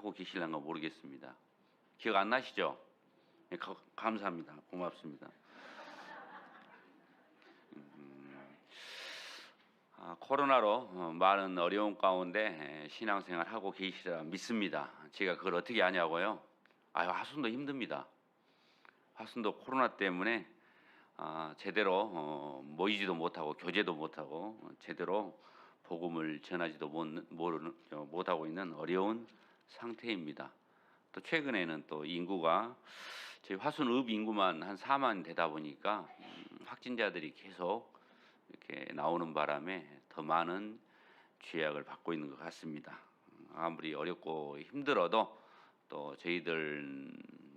하고 계실런가 모르겠습니다. 기억 안 나시죠? 네, 감사합니다. 고맙습니다. 코로나로 많은 어려운 가운데 신앙생활 하고 계시리라 믿습니다. 제가 그걸 어떻게 아냐고요? 화순도 힘듭니다. 화순도 코로나 때문에 제대로 모이지도 못하고 교제도 못하고 제대로 복음을 전하지도 못하고 있는 어려운 상태입니다. 또 최근에는 또 인구가 저희 화순읍 인구만 한 4만 되다 보니까 확진자들이 계속 이렇게 나오는 바람에 더 많은 죄악을 받고 있는 것 같습니다. 아무리 어렵고 힘들어도 또 저희들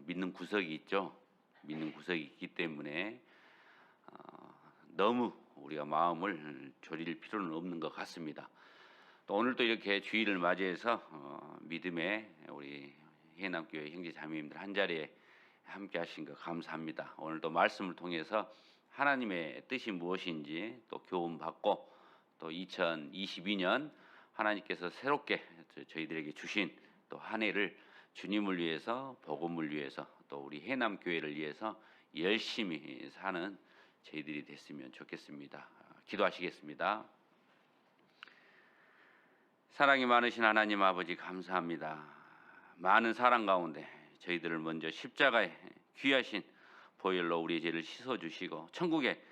믿는 구석이 있죠. 믿는 구석이 있기 때문에 너무 우리가 마음을 졸일 필요는 없는 것 같습니다. 또 오늘도 이렇게 주일을 맞이해서 믿음의 우리 해남교회 형제 자매님들 한 자리에 함께 하신 것 감사합니다. 오늘도 말씀을 통해서 하나님의 뜻이 무엇인지 또 교훈받고 또 2022년 하나님께서 새롭게 저희들에게 주신 또 한 해를 주님을 위해서 복음을 위해서 또 우리 해남교회를 위해서 열심히 사는 저희들이 됐으면 좋겠습니다. 기도하시겠습니다. 사랑이 많으신 하나님 아버지 감사합니다. 많은 사랑 가운데 저희들을 먼저 십자가에 귀하신 보혈로 우리의 죄를 씻어주시고 천국에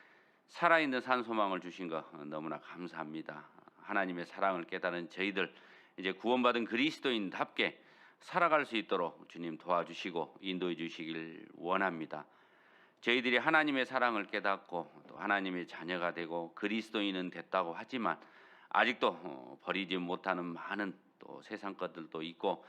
살아있는 산소망을 주신 것 너무나 감사합니다. 하나님의 사랑을 깨달은 저희들 이제 구원받은 그리스도인답게 살아갈 수 있도록 주님 도와주시고 인도해 주시길 원합니다. 저희들이 하나님의 사랑을 깨닫고 또 하나님의 자녀가 되고 그리스도인은 됐다고 하지만 아직도 버리지 못하는 많은 또 세상 것들도 있고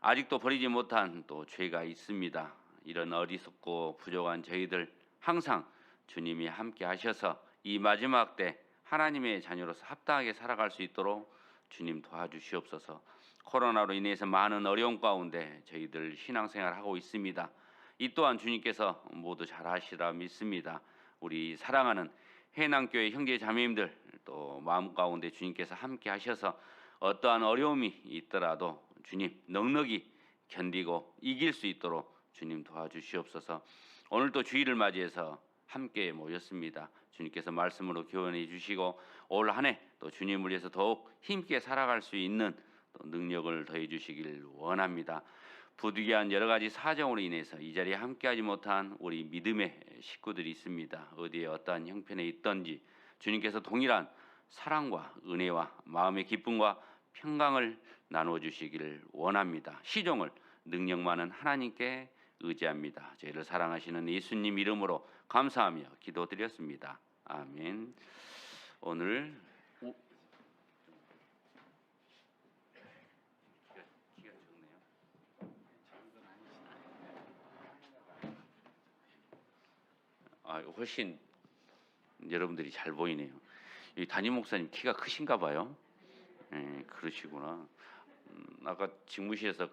아직도 버리지 못한 또 죄가 있습니다. 이런 어리석고 부족한 저희들 항상 주님이 함께 하셔서 이 마지막 때 하나님의 자녀로서 합당하게 살아갈 수 있도록 주님 도와주시옵소서. 코로나로 인해서 많은 어려움 가운데 저희들 신앙생활하고 있습니다. 이 또한 주님께서 모두 잘 하시라 믿습니다. 우리 사랑하는 해남교회 형제 자매님들 또 마음 가운데 주님께서 함께 하셔서 어떠한 어려움이 있더라도 주님 넉넉히 견디고 이길 수 있도록 주님 도와주시옵소서. 오늘도 주일을 맞이해서 함께 모였습니다. 주님께서 말씀으로 교훈해 주시고 올 한 해 또 주님을 위해서 더욱 힘있게 살아갈 수 있는 또 능력을 더해 주시길 원합니다. 부득이한 여러 가지 사정으로 인해서 이 자리에 함께하지 못한 우리 믿음의 식구들이 있습니다. 어디에 어떠한 형편에 있든지 주님께서 동일한 사랑과 은혜와 마음의 기쁨과 평강을 나누어 주시기를 원합니다. 시종을 능력 많은 하나님께 의지합니다. 저희를 사랑하시는 예수님 이름으로 감사하며 기도드렸습니다. 아멘. 오늘 훨씬 여러분들이 잘 보이네요. 이 담임 목사님 키가 크신가 봐요. 그러시구나. 아까 직무실에서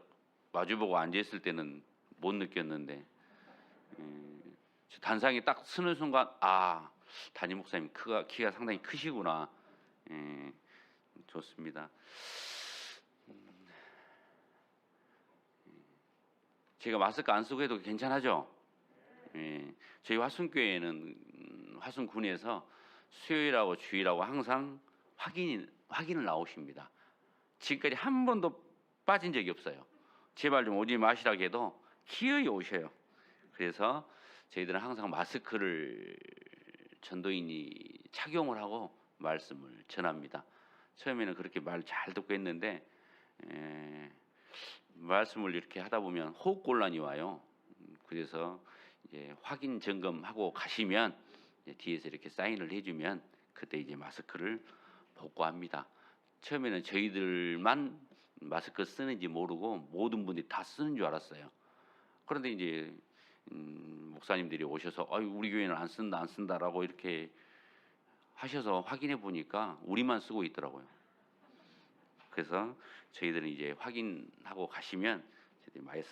마주보고 앉아있을 때는 못 느꼈는데 단상에 딱 서는 순간 담임 목사님 키가 상당히 크시구나. 좋습니다. 제가 마스크 안 쓰고 해도 괜찮아죠? 저희 화순교회는 화순군에서 수요일하고 주일하고 항상 확인을 나오십니다. 지금까지 한 번도 빠진 적이 없어요. 제발 좀 오지 마시라고 해도 기어이 오셔요. 그래서 저희들은 항상 마스크를 전도인이 착용을 하고 말씀을 전합니다. 처음에는 그렇게 말 잘 듣고 했는데 말씀을 이렇게 하다 보면 호흡곤란이 와요. 그래서 이제 확인 점검하고 가시면 이제 뒤에서 이렇게 사인을 해주면 그때 이제 마스크를 벗고 합니다. 처음에는 저희들만 마스크 쓰는지 모르고 모든 분들이 다 쓰는 줄 알았어요. 그런데 이제 목사님들이 오셔서 우리 교회는 안 쓴다라고 이렇게 하셔서 확인해 보니까 우리만 쓰고 있더라고요. 그래서 저희들은 이제 확인하고 가시면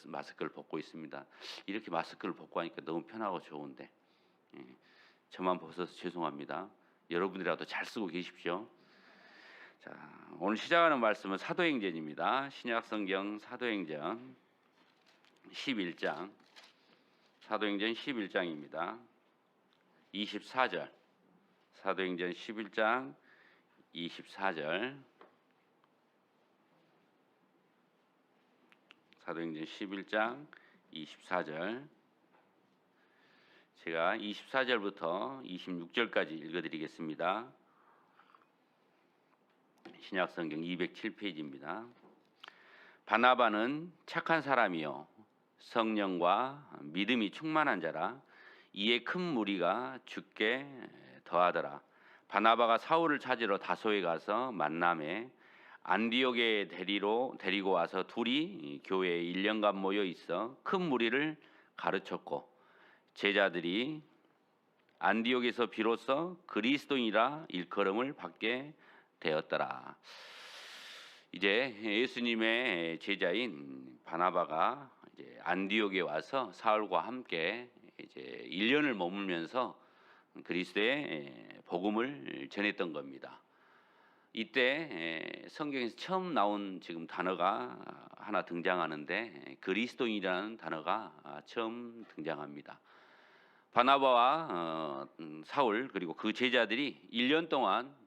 마스크를 벗고 있습니다. 이렇게 마스크를 벗고 하니까 너무 편하고 좋은데 저만 벗어서 죄송합니다. 여러분이라도 잘 쓰고 계십시오. 자, 오늘 시작하는 말씀은 사도행전입니다. 신약성경 사도행전 11장, 사도행전 11장입니다. 24절, 사도행전 11장 24절, 사도행전 11장 24절. 제가 24절부터 26절까지 읽어드리겠습니다. 신약성경 207페이지입니다. 바나바는 착한 사람이요 성령과 믿음이 충만한 자라. 이에 큰 무리가 죽게 더하더라. 바나바가 사울을 찾으러 다소에 가서 만남에 안디옥에 데리고 와서 둘이 교회에 1년간 모여 있어 큰 무리를 가르쳤고, 제자들이 안디옥에서 비로소 그리스도인이라 일컬음을 받게 되었더라. 이제 예수님의 제자인 바나바가 이제 안디옥에 와서 사울과 함께 이제 1년을 머물면서 그리스도의 복음을 전했던 겁니다. 이때 성경에서 처음 나온 지금 단어가 하나 등장하는데 그리스도인이라는 단어가 처음 등장합니다. 바나바와 사울 그리고 그 제자들이 1년 동안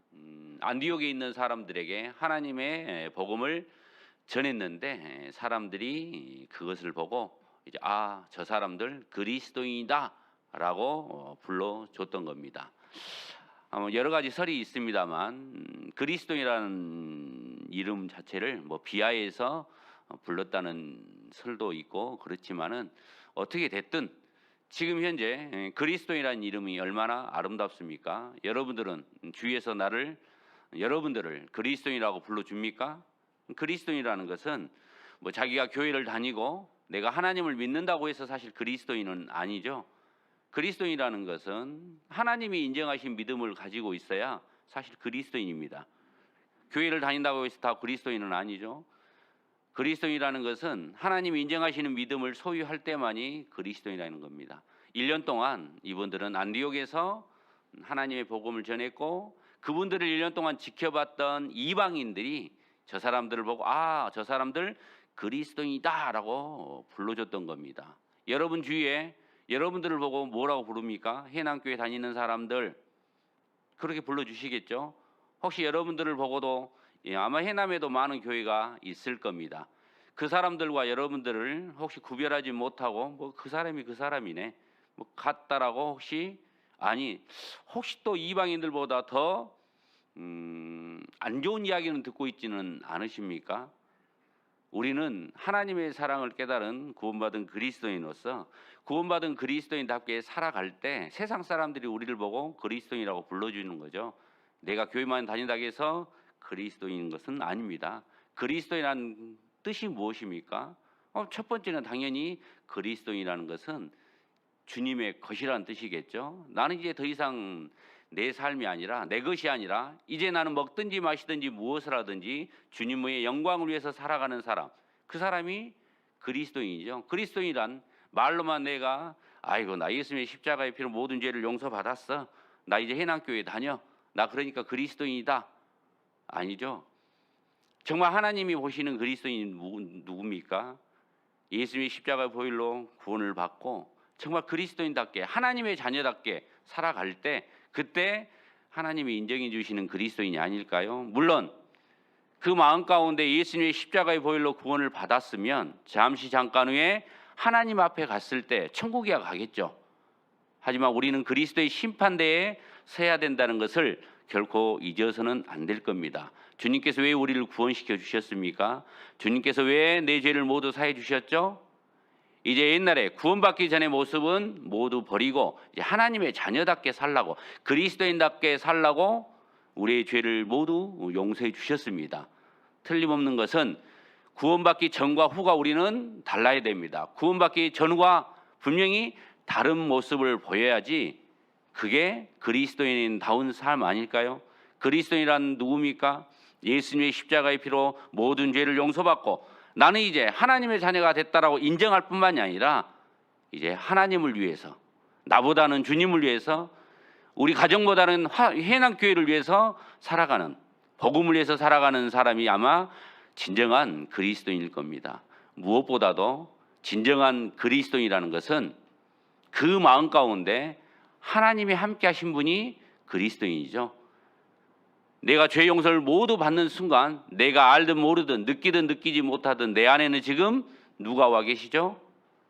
안디옥에 있는 사람들에게 하나님의 복음을 전했는데, 사람들이 그것을 보고 이제 저 사람들 그리스도인이다라고 불러줬던 겁니다. 여러 가지 설이 있습니다만 그리스도인이라는 이름 자체를 비하해서 불렀다는 설도 있고, 그렇지만은 어떻게 됐든 지금 현재 그리스도인이라는 이름이 얼마나 아름답습니까? 여러분들은 주위에서 여러분들을 그리스도인이라고 불러줍니까? 그리스도인이라는 것은 자기가 교회를 다니고 내가 하나님을 믿는다고 해서 사실 그리스도인은 아니죠. 그리스도인이라는 것은 하나님이 인정하신 믿음을 가지고 있어야 사실 그리스도인입니다. 교회를 다닌다고 해서 다 그리스도인은 아니죠. 그리스도인이라는 것은 하나님이 인정하시는 믿음을 소유할 때만이 그리스도인이라는 겁니다. 1년 동안 이분들은 안디옥에서 하나님의 복음을 전했고, 그분들을 1년 동안 지켜봤던 이방인들이 저 사람들을 보고 저 사람들 그리스도인이다라고 불러줬던 겁니다. 여러분 주위에 여러분들을 보고 뭐라고 부릅니까? 해남교회 다니는 사람들 그렇게 불러주시겠죠? 혹시 여러분들을 보고도 아마 해남에도 많은 교회가 있을 겁니다. 그 사람들과 여러분들을 혹시 구별하지 못하고 그 사람이 그 사람이네 같다라고 혹시 또 이방인들보다 더 안 좋은 이야기는 듣고 있지는 않으십니까? 우리는 하나님의 사랑을 깨달은 구원받은 그리스도인으로서 구원받은 그리스도인답게 살아갈 때 세상 사람들이 우리를 보고 그리스도인이라고 불러주는 거죠. 내가 교회만 다닌다고 해서 그리스도인인 것은 아닙니다. 그리스도인이라는 뜻이 무엇입니까? 첫 번째는 당연히 그리스도인이라는 것은 주님의 것이라는 뜻이겠죠. 나는 이제 더 이상 내 삶이 아니라 내 것이 아니라 이제 나는 먹든지 마시든지 무엇을 하든지 주님의 영광을 위해서 살아가는 사람, 그 사람이 그리스도인이죠. 그리스도인이란 말로만 내가 나 예수님의 십자가의 피로 모든 죄를 용서받았어, 나 이제 해남교회 다녀, 나 그러니까 그리스도인이다, 아니죠. 정말 하나님이 보시는 그리스도인이 누굽니까? 예수님의 십자가의 보혈로 구원을 받고 정말 그리스도인답게 하나님의 자녀답게 살아갈 때, 그때 하나님이 인정해 주시는 그리스도인이 아닐까요? 물론 그 마음 가운데 예수님의 십자가의 보혈로 구원을 받았으면 잠깐 후에 하나님 앞에 갔을 때 천국에 가겠죠. 하지만 우리는 그리스도의 심판대에 서야 된다는 것을 결코 잊어서는 안 될 겁니다. 주님께서 왜 우리를 구원시켜 주셨습니까? 주님께서 왜 내 죄를 모두 사해 주셨죠? 이제 옛날에 구원받기 전의 모습은 모두 버리고 이제 하나님의 자녀답게 살라고, 그리스도인답게 살라고 우리의 죄를 모두 용서해 주셨습니다. 틀림없는 것은 구원받기 전과 후가 우리는 달라야 됩니다. 구원받기 전과 분명히 다른 모습을 보여야지 그게 그리스도인다운 삶 아닐까요? 그리스도인이란 누굽니까? 예수님의 십자가의 피로 모든 죄를 용서받고 나는 이제 하나님의 자녀가 됐다라고 인정할 뿐만이 아니라 이제 하나님을 위해서, 나보다는 주님을 위해서, 우리 가정보다는 해남교회를 위해서 살아가는, 복음을 위해서 살아가는 사람이 아마 진정한 그리스도인일 겁니다. 무엇보다도 진정한 그리스도인이라는 것은 그 마음 가운데 하나님이 함께 하신 분이 그리스도인이죠. 내가 죄 용서를 모두 받는 순간 내가 알든 모르든 느끼든 느끼지 못하든 내 안에는 지금 누가 와 계시죠?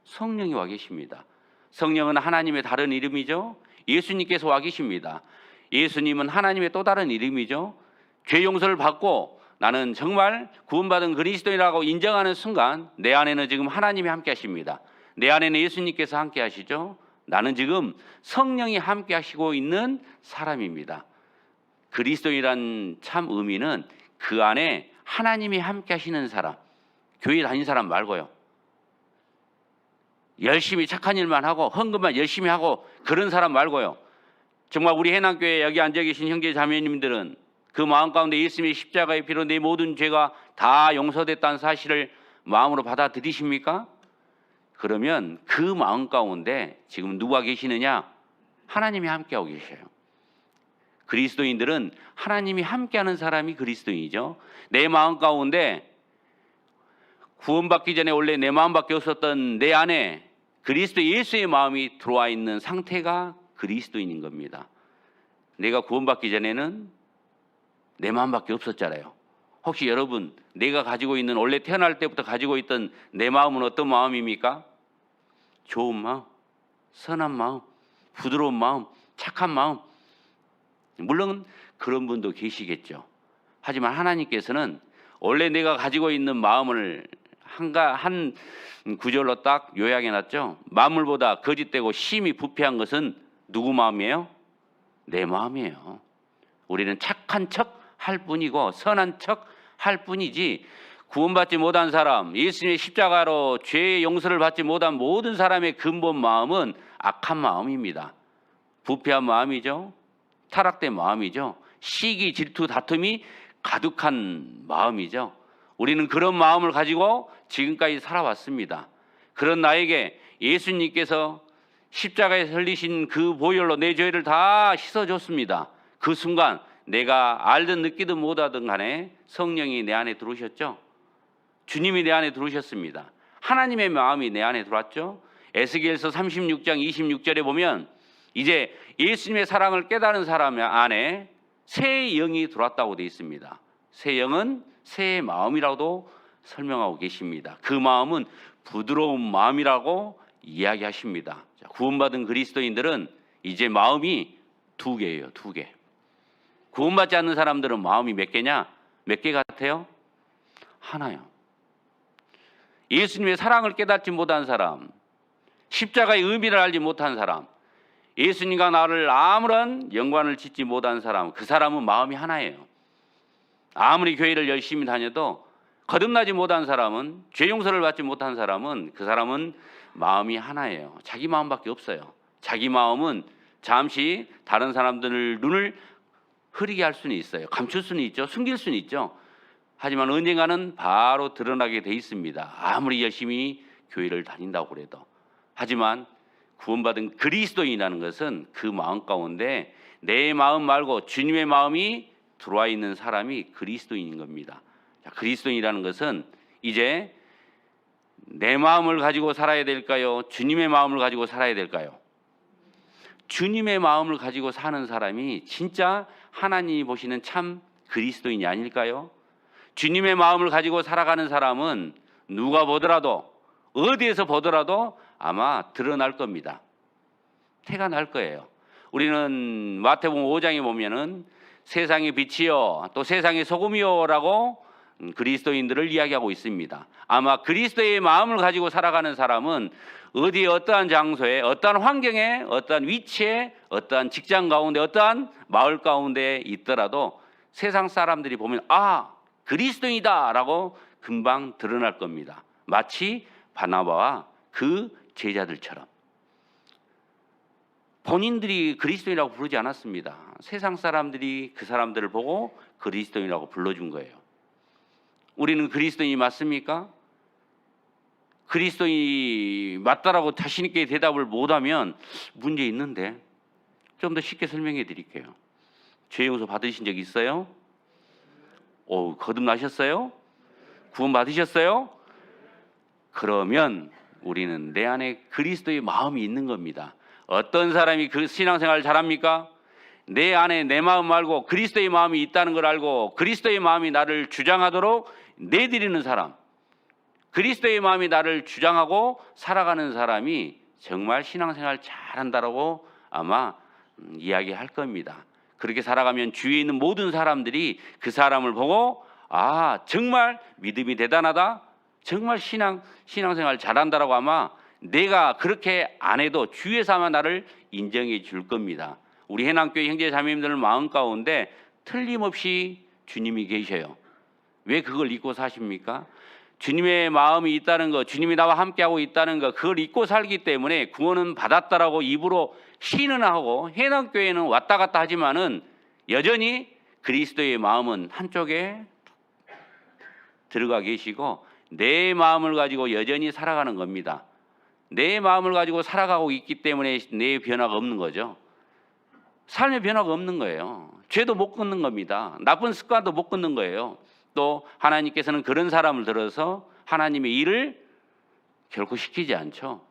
성령이 와 계십니다. 성령은 하나님의 다른 이름이죠. 예수님께서 와 계십니다. 예수님은 하나님의 또 다른 이름이죠. 죄 용서를 받고 나는 정말 구원받은 그리스도인이라고 인정하는 순간 내 안에는 지금 하나님이 함께 하십니다. 내 안에는 예수님께서 함께 하시죠. 나는 지금 성령이 함께 하시고 있는 사람입니다. 그리스도인이란 참 의미는 그 안에 하나님이 함께 하시는 사람, 교회 다닌 사람 말고요. 열심히 착한 일만 하고 헌금만 열심히 하고 그런 사람 말고요. 정말 우리 해남교회 여기 앉아 계신 형제 자매님들은 그 마음 가운데 예수님의 십자가의 피로 내 모든 죄가 다 용서됐다는 사실을 마음으로 받아들이십니까? 그러면 그 마음 가운데 지금 누가 계시느냐? 하나님이 함께하고 계셔요. 그리스도인들은 하나님이 함께하는 사람이 그리스도인이죠. 내 마음 가운데 구원받기 전에 원래 내 마음밖에 없었던 내 안에 그리스도 예수의 마음이 들어와 있는 상태가 그리스도인인 겁니다. 내가 구원받기 전에는 내 마음밖에 없었잖아요. 혹시 여러분 내가 가지고 있는 원래 태어날 때부터 가지고 있던 내 마음은 어떤 마음입니까? 좋은 마음, 선한 마음, 부드러운 마음, 착한 마음. 물론 그런 분도 계시겠죠. 하지만 하나님께서는 원래 내가 가지고 있는 마음을 한 구절로 딱 요약해놨죠. 만물보다 거짓되고 심히 부패한 것은 누구 마음이에요? 내 마음이에요. 우리는 착한 척 할 뿐이고 선한 척 할 뿐이지 구원받지 못한 사람, 예수님의 십자가로 죄의 용서를 받지 못한 모든 사람의 근본 마음은 악한 마음입니다. 부패한 마음이죠. 타락된 마음이죠. 시기, 질투, 다툼이 가득한 마음이죠. 우리는 그런 마음을 가지고 지금까지 살아왔습니다. 그런 나에게 예수님께서 십자가에 흘리신 그 보혈로 내 죄를 다 씻어줬습니다. 그 순간 내가 알든 느끼든 못하든 간에 성령이 내 안에 들어오셨죠. 주님이 내 안에 들어오셨습니다. 하나님의 마음이 내 안에 들어왔죠. 에스겔서 36장 26절에 보면 이제 예수님의 사랑을 깨달은 사람 안에 새 영이 들어왔다고 되어 있습니다. 새 영은 새 마음이라고도 설명하고 계십니다. 그 마음은 부드러운 마음이라고 이야기하십니다. 구원받은 그리스도인들은 이제 마음이 두 개예요. 두 개. 구원받지 않는 사람들은 마음이 몇 개냐? 몇 개 같아요? 하나요. 예수님의 사랑을 깨닫지 못한 사람, 십자가의 의미를 알지 못한 사람, 예수님과 나를 아무런 연관을 짓지 못한 사람, 그 사람은 마음이 하나예요. 아무리 교회를 열심히 다녀도 거듭나지 못한 사람은, 죄 용서를 받지 못한 사람은 그 사람은 마음이 하나예요. 자기 마음밖에 없어요. 자기 마음은 잠시 다른 사람들 눈을 흐리게 할 수는 있어요. 감출 수는 있죠. 숨길 수는 있죠. 하지만 언젠가는 바로 드러나게 돼 있습니다. 아무리 열심히 교회를 다닌다고 그래도. 하지만 구원받은 그리스도인이라는 것은 그 마음 가운데 내 마음 말고 주님의 마음이 들어와 있는 사람이 그리스도인인 겁니다. 자, 그리스도인이라는 것은 이제 내 마음을 가지고 살아야 될까요? 주님의 마음을 가지고 살아야 될까요? 주님의 마음을 가지고 사는 사람이 진짜 하나님이 보시는 참 그리스도인이 아닐까요? 주님의 마음을 가지고 살아가는 사람은 누가 보더라도 어디에서 보더라도 아마 드러날 겁니다. 태가 날 거예요. 우리는 마태복음 5장에 보면은 세상의 빛이요 또 세상의 소금이요라고 그리스도인들을 이야기하고 있습니다. 아마 그리스도의 마음을 가지고 살아가는 사람은 어디에 어떠한 장소에 어떠한 환경에 어떠한 위치에 어떠한 직장 가운데 어떠한 마을 가운데 있더라도 세상 사람들이 보면 아 그리스도인이다라고 금방 드러날 겁니다. 마치 바나바와 그 제자들처럼 본인들이 그리스도인이라고 부르지 않았습니다. 세상 사람들이 그 사람들을 보고 그리스도인이라고 불러준 거예요. 우리는 그리스도인이 맞습니까? 그리스도인이 맞다라고 자신 있게 대답을 못하면 문제 있는데 좀 더 쉽게 설명해 드릴게요. 죄 용서 받으신 적 있어요? 오, 거듭나셨어요? 구원 받으셨어요? 그러면 우리는 내 안에 그리스도의 마음이 있는 겁니다. 어떤 사람이 그 신앙생활을 잘합니까? 내 안에 내 마음 알고 그리스도의 마음이 있다는 걸 알고 그리스도의 마음이 나를 주장하도록 내드리는 사람, 그리스도의 마음이 나를 주장하고 살아가는 사람이 정말 신앙생활 잘한다라고 아마 이야기할 겁니다. 그렇게 살아가면 주위에 있는 모든 사람들이 그 사람을 보고 아, 정말 믿음이 대단하다, 정말 신앙생활 잘한다라고 아마 내가 그렇게 안 해도 주위에서 아마 나를 인정해 줄 겁니다. 우리 해남교회 형제 자매님들 마음 가운데 틀림없이 주님이 계셔요. 왜 그걸 잊고 사십니까? 주님의 마음이 있다는 것, 주님이 나와 함께하고 있다는 것, 그걸 잊고 살기 때문에 구원은 받았다라고 입으로 시인은 하고 해남교회는 왔다 갔다 하지만은 여전히 그리스도의 마음은 한쪽에 들어가 계시고 내 마음을 가지고 여전히 살아가는 겁니다. 내 마음을 가지고 살아가고 있기 때문에 내 변화가 없는 거죠. 삶의 변화가 없는 거예요. 죄도 못 끊는 겁니다. 나쁜 습관도 못 끊는 거예요. 또 하나님께서는 그런 사람을 들어서 하나님의 일을 결코 시키지 않죠.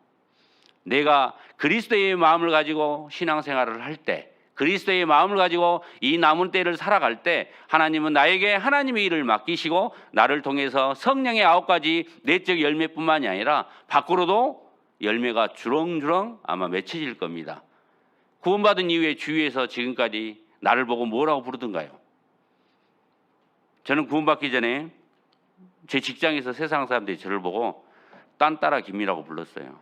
내가 그리스도의 마음을 가지고 신앙생활을 할 때, 그리스도의 마음을 가지고 이 남은 때를 살아갈 때 하나님은 나에게 하나님의 일을 맡기시고 나를 통해서 성령의 9가지 내적 열매뿐만이 아니라 밖으로도 열매가 주렁주렁 아마 맺혀질 겁니다. 구원받은 이후에 주위에서 지금까지 나를 보고 뭐라고 부르던가요? 저는 구원받기 전에 제 직장에서 세상 사람들이 저를 보고 딴따라 김이라고 불렀어요.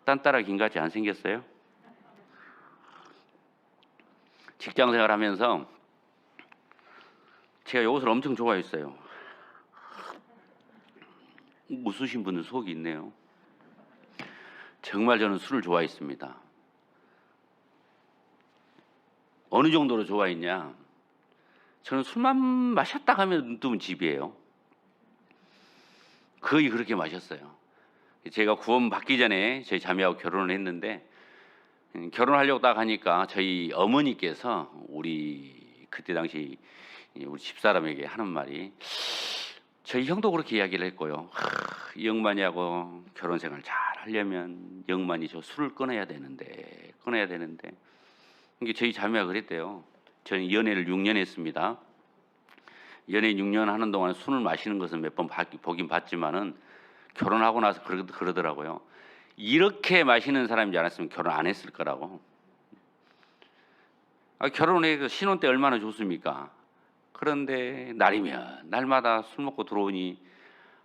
딴따라 김같이 안 생겼어요? 직장 생활하면서 제가 이것을 엄청 좋아했어요. 웃으신 분은 속이 있네요. 정말 저는 술을 좋아했습니다. 어느 정도로 좋아했냐? 저는 술만 마셨다 하면 눈 뜨면 집이에요. 거의 그렇게 마셨어요. 제가 구원 받기 전에 저희 자매하고 결혼을 했는데 결혼하려고 딱 하니까 저희 어머니께서 우리 그때 당시 우리 집사람에게 하는 말이 저희 형도 그렇게 이야기를 했고요. 영만이하고 결혼 생활 잘 하려면 영만이 저 술을 끊어야 되는데 이게 저희 자매가 그랬대요. 저는 연애를 6년 했습니다. 연애 6년 하는 동안 술을 마시는 것은 몇 번 보긴 봤지만은 결혼하고 나서 그러더라고요. 이렇게 마시는 사람인 않았으면 결혼 안 했을 거라고. 결혼해서 신혼 때 얼마나 좋습니까? 그런데 날이면 날마다 술 먹고 들어오니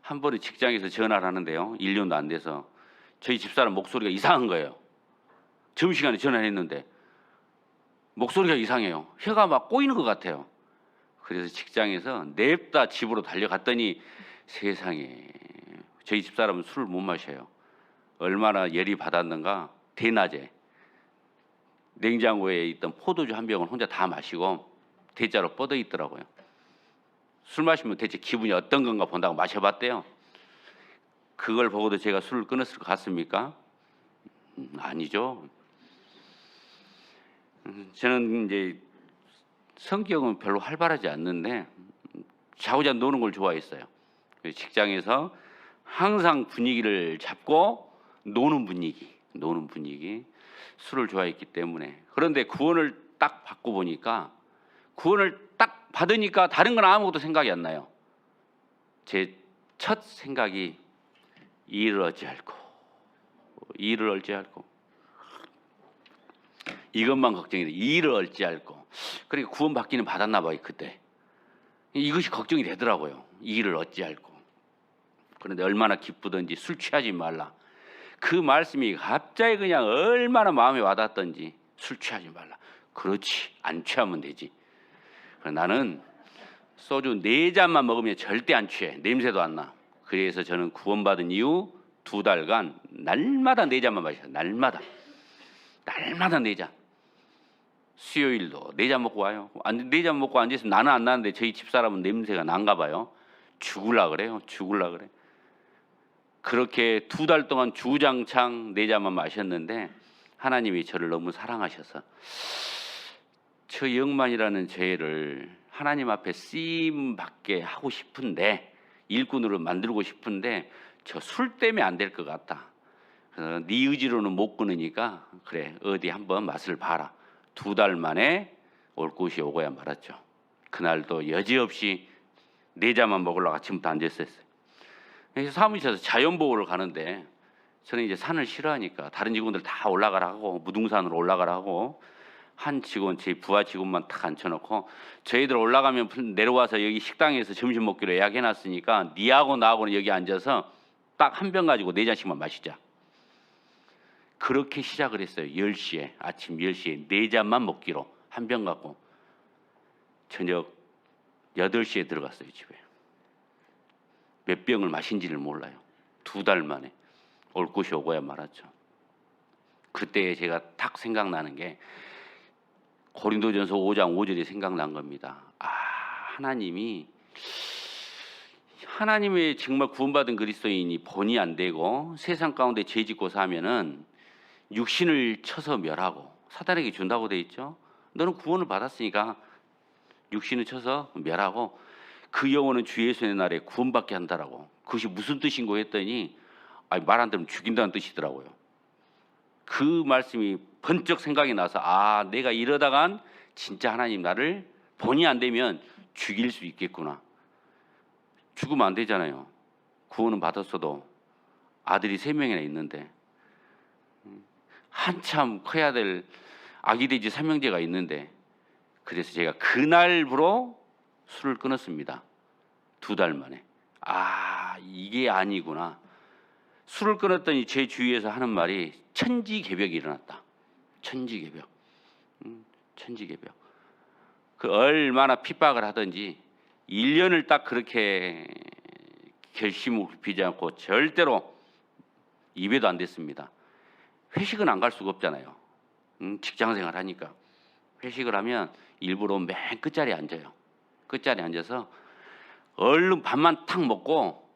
한 번에 직장에서 전화를 하는데요. 1년도 안 돼서 저희 집사람 목소리가 이상한 거예요. 점심시간에 전화를 했는데 목소리가 이상해요. 혀가 막 꼬이는 것 같아요. 그래서 직장에서 냅다 집으로 달려갔더니 세상에 저희 집사람은 술을 못 마셔요. 얼마나 열이 받았는가 대낮에 냉장고에 있던 포도주 한 병을 혼자 다 마시고 대자로 뻗어 있더라고요. 술 마시면 대체 기분이 어떤 건가 본다고 마셔봤대요. 그걸 보고도 제가 술을 끊었을 것 같습니까? 아니죠. 저는 이제 성격은 별로 활발하지 않는데 자고자 노는 걸 좋아했어요. 직장에서 항상 분위기를 잡고 노는 분위기. 술을 좋아했기 때문에. 그런데 구원을 딱 받고 보니까 구원을 딱 받으니까 다른 건 아무것도 생각이 안 나요. 제 첫 생각이 일을 어찌할꼬 이것만 걱정이 돼. 일을 어찌할꼬. 그러니까 구원 받기는 받았나 봐요. 그때 이것이 걱정이 되더라고요. 일을 어찌할꼬. 그런데 얼마나 기쁘던지 술 취하지 말라. 그 말씀이 갑자기 그냥 얼마나 마음에 와닿던지 술 취하지 말라. 그렇지, 안 취하면 되지. 나는 소주 4잔만 먹으면 절대 안 취해. 냄새도 안 나. 그래서 저는 구원받은 이후 2달간 날마다 4잔만 마셔요. 날마다 4잔. 수요일도 4잔 먹고 와요. 4잔 먹고 앉아있으면 나는 안 나는데 저희 집사람은 냄새가 난가 봐요. 죽을라 그래. 그렇게 2달 동안 주장창 4잔만 마셨는데 하나님이 저를 너무 사랑하셔서 저 영만이라는 죄를 하나님 앞에 쓰임 받게 하고 싶은데, 일꾼으로 만들고 싶은데 저 술 때문에 안 될 것 같다. 그래서 네 의지로는 못 끊으니까 그래 어디 한번 맛을 봐라. 2달 만에 올 곳이 오고야 말았죠. 그날도 여지없이 네 잔만 먹으려고 아침부터 앉았어요. 그래서 사무실에서 자연보호를 가는데 저는 이제 산을 싫어하니까 다른 직원들 다 올라가라 하고 무등산으로 올라가라 하고 한 직원, 제 부하 직원만 탁 앉혀놓고 저희들 올라가면 내려와서 여기 식당에서 점심 먹기로 예약해놨으니까 니하고 나하고는 여기 앉아서 딱 한 병 가지고 4잔씩만 마시자. 그렇게 시작을 했어요. 10시에 아침 10시에 4잔만 먹기로 한 병 갖고 저녁 8시에 들어갔어요. 집에. 몇 병을 마신지를 몰라요. 2달 만에 올 곳이 오고야 말았죠. 그때 제가 딱 생각나는 게 고린도전서 5장 5절이 생각난 겁니다. 하나님의 정말 구원받은 그리스도인이 본이 안 되고 세상 가운데 죄 짓고 사면은 육신을 쳐서 멸하고 사단에게 준다고 돼 있죠. 너는 구원을 받았으니까 육신을 쳐서 멸하고 그 영혼은 주 예수의 날에 구원받게 한다라고. 그것이 무슨 뜻인고 했더니 말 안 들으면 죽인다는 뜻이더라고요. 그 말씀이 번쩍 생각이 나서 내가 이러다간 진짜 하나님 나를 본이 안 되면 죽일 수 있겠구나. 죽으면 안 되잖아요. 구원은 받았어도 아들이 3명이나 있는데 한참 커야 될 아기 돼지 3형제가 있는데 그래서 제가 그날부로 술을 끊었습니다. 2달 만에. 이게 아니구나. 술을 끊었더니 제 주위에서 하는 말이 천지개벽이 일어났다. 천지개벽. 천지개벽. 그 얼마나 핍박을 하든지 1년을 딱 그렇게 결심을 굽히지 않고 절대로 입에도 안 댔습니다. 회식은 안 갈 수가 없잖아요. 직장생활 하니까. 회식을 하면 일부러 맨 끝자리에 앉아요. 끝자리에 앉아서 얼른 밥만 탁 먹고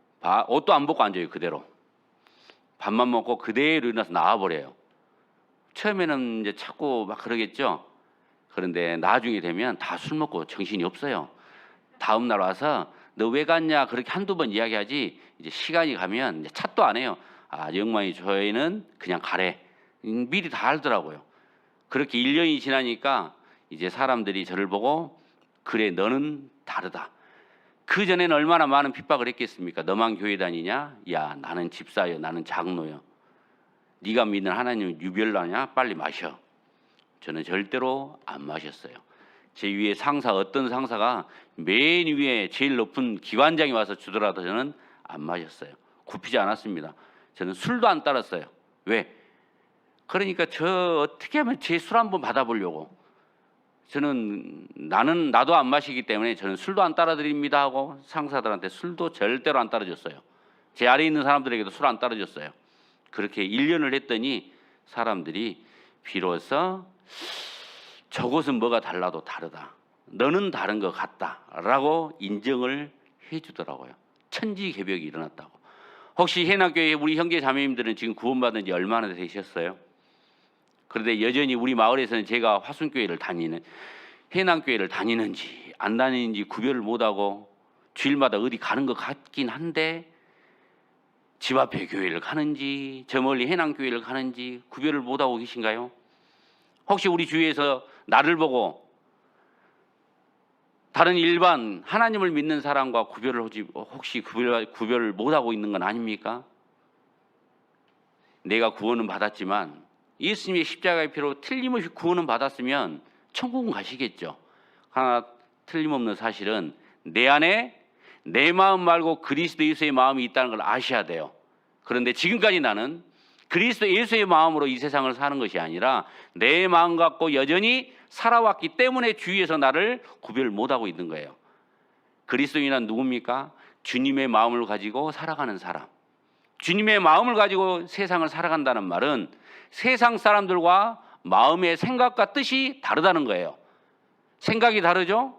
옷도 안 벗고 앉아요. 그대로. 밥만 먹고 그대로 일어나서 나와버려요. 처음에는 이제 자꾸 막 그러겠죠. 그런데 나중에 되면 다 술 먹고 정신이 없어요. 다음 날 와서 너 왜 갔냐 그렇게 한두 번 이야기하지 이제 시간이 가면 이제 찻도 안 해요. 영만이 저희는 그냥 가래. 미리 다 알더라고요. 그렇게 1년이 지나니까 이제 사람들이 저를 보고 그래 너는 다르다. 그 전에는 얼마나 많은 핍박을 했겠습니까? 너만 교회 다니냐? 야 나는 집사여, 나는 장로여. 네가 믿는 하나님은 유별나냐? 빨리 마셔. 저는 절대로 안 마셨어요. 제 위에 어떤 상사가 맨 위에 제일 높은 기관장이 와서 주더라도 저는 안 마셨어요. 굽히지 않았습니다. 저는 술도 안 따랐어요. 왜? 그러니까 저 어떻게 하면 제 술 한번 받아보려고. 저는 나도 안 마시기 때문에 저는 술도 안 따라드립니다 하고 상사들한테 술도 절대로 안 따라줬어요. 제 아래에 있는 사람들에게도 술 안 따라줬어요. 그렇게 1년을 했더니 사람들이 비로소 저것은 뭐가 달라도 다르다. 너는 다른 것 같다라고 인정을 해주더라고요. 천지개벽이 일어났다고. 혹시 해남교회 우리 형제 자매님들은 지금 구원받은 지 얼마나 되셨어요? 그런데 여전히 우리 마을에서는 제가 화순교회를 다니는 해남교회를 다니는지 안 다니는지 구별을 못하고 주일마다 어디 가는 것 같긴 한데 집 앞에 교회를 가는지 저 멀리 해남교회를 가는지 구별을 못하고 계신가요? 혹시 우리 주위에서 나를 보고 다른 일반 하나님을 믿는 사람과 혹시 구별을 못하고 있는 건 아닙니까? 내가 구원은 받았지만 예수님의 십자가의 피로 틀림없이 구원은 받았으면 천국은 가시겠죠. 하나 틀림없는 사실은 내 안에 내 마음 말고 그리스도 예수의 마음이 있다는 걸 아셔야 돼요. 그런데 지금까지 나는 그리스도 예수의 마음으로 이 세상을 사는 것이 아니라 내 마음 갖고 여전히 살아왔기 때문에 주위에서 나를 구별 못하고 있는 거예요. 그리스도인은 누굽니까? 주님의 마음을 가지고 살아가는 사람. 주님의 마음을 가지고 세상을 살아간다는 말은 세상 사람들과 마음의 생각과 뜻이 다르다는 거예요. 생각이 다르죠?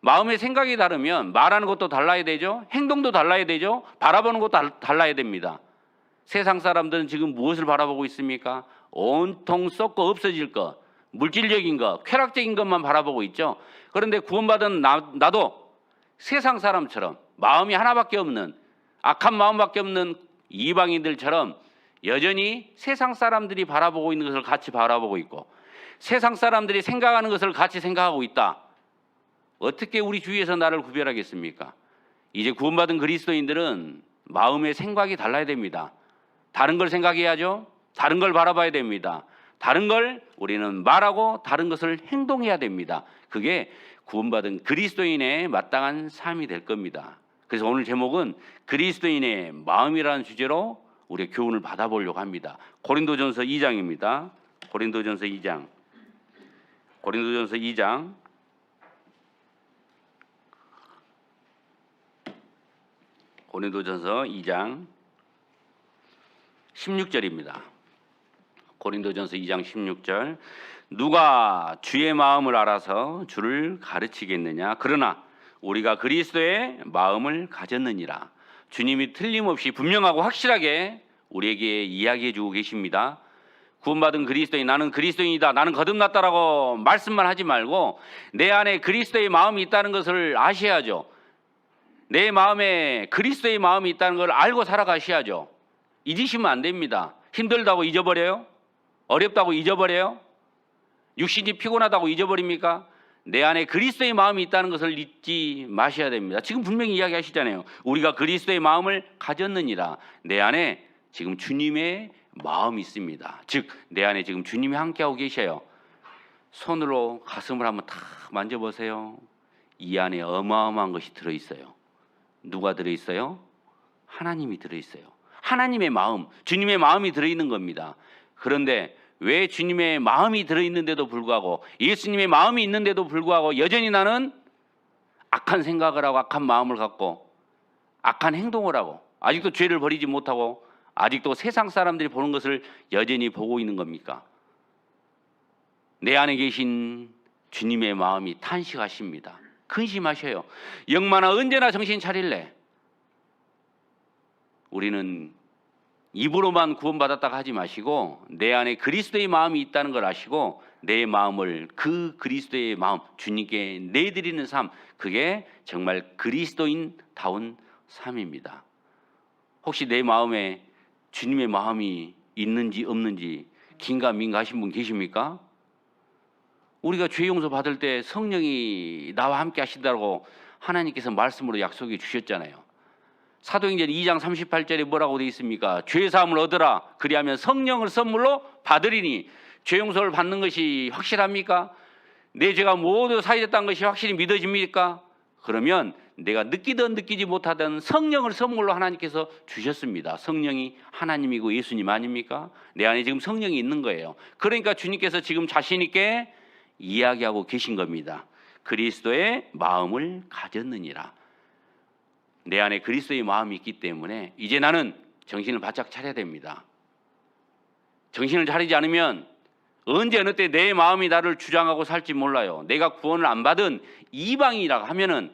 마음의 생각이 다르면 말하는 것도 달라야 되죠. 행동도 달라야 되죠. 바라보는 것도 달라야 됩니다. 세상 사람들은 지금 무엇을 바라보고 있습니까? 온통 썩고 없어질 것, 물질적인 것, 쾌락적인 것만 바라보고 있죠. 그런데 구원받은 나도 세상 사람처럼 마음이 하나밖에 없는, 악한 마음밖에 없는 이방인들처럼 여전히 세상 사람들이 바라보고 있는 것을 같이 바라보고 있고, 세상 사람들이 생각하는 것을 같이 생각하고 있다. 어떻게 우리 주위에서 나를 구별하겠습니까? 이제 구원받은 그리스도인들은 마음의 생각이 달라야 됩니다. 다른 걸 생각해야죠. 다른 걸 바라봐야 됩니다. 다른 걸 우리는 말하고 다른 것을 행동해야 됩니다. 그게 구원받은 그리스도인의 마땅한 삶이 될 겁니다. 그래서 오늘 제목은 그리스도인의 마음이라는 주제로 우리가 교훈을 받아보려고 합니다. 고린도전서 2장입니다. 고린도전서 2장. 고린도전서 2장. 고린도전서 2장 16절입니다. 고린도전서 2장 16절. 누가 주의 마음을 알아서 주를 가르치겠느냐? 그러나 우리가 그리스도의 마음을 가졌느니라. 주님이 틀림없이 분명하고 확실하게 우리에게 이야기해 주고 계십니다. 구원받은 그리스도인, 나는 그리스도인이다, 나는 거듭났다라고 말씀만 하지 말고 내 안에 그리스도의 마음이 있다는 것을 아셔야죠. 내 마음에 그리스도의 마음이 있다는 걸 알고 살아가셔야죠. 잊으시면 안 됩니다. 힘들다고 잊어버려요? 어렵다고 잊어버려요? 육신이 피곤하다고 잊어버립니까? 내 안에 그리스도의 마음이 있다는 것을 잊지 마셔야 됩니다. 지금 분명히 이야기하시잖아요. 우리가 그리스도의 마음을 가졌느니라. 내 안에 지금 주님의 마음이 있습니다. 즉 내 안에 지금 주님이 함께하고 계셔요. 손으로 가슴을 한번 탁 만져보세요. 이 안에 어마어마한 것이 들어있어요. 누가 들어있어요? 하나님이 들어있어요. 하나님의 마음, 주님의 마음이 들어있는 겁니다. 그런데 왜 주님의 마음이 들어있는데도 불구하고, 예수님의 마음이 있는데도 불구하고 여전히 나는 악한 생각을 하고 악한 마음을 갖고 악한 행동을 하고 아직도 죄를 버리지 못하고 아직도 세상 사람들이 보는 것을 여전히 보고 있는 겁니까? 내 안에 계신 주님의 마음이 탄식하십니다. 근심하셔요. 영만아 언제나 정신 차릴래? 우리는 입으로만 구원받았다고 하지 마시고 내 안에 그리스도의 마음이 있다는 걸 아시고 내 마음을 그 그리스도의 마음, 주님께 내드리는 삶, 그게 정말 그리스도인다운 삶입니다. 혹시 내 마음에 주님의 마음이 있는지 없는지 긴가민가 하신 분 계십니까? 우리가 죄 용서 받을 때 성령이 나와 함께 하신다고 하나님께서 말씀으로 약속해 주셨잖아요. 사도행전 2장 38절에 뭐라고 되어 있습니까? 죄 사함을 얻으라. 그리하면 성령을 선물로 받으리니. 죄 용서를 받는 것이 확실합니까? 내 죄가 모두 사해졌다는 것이 확실히 믿어집니까? 그러면 내가 느끼든 느끼지 못하던 성령을 선물로 하나님께서 주셨습니다. 성령이 하나님이고 예수님 아닙니까? 내 안에 지금 성령이 있는 거예요. 그러니까 주님께서 지금 자신 있게 이야기하고 계신 겁니다. 그리스도의 마음을 가졌느니라. 내 안에 그리스도의 마음이 있기 때문에 이제 나는 정신을 바짝 차려야 됩니다. 정신을 차리지 않으면 언제 어느 때 내 마음이 나를 주장하고 살지 몰라요. 내가 구원을 안 받은 이방인이라고 하면은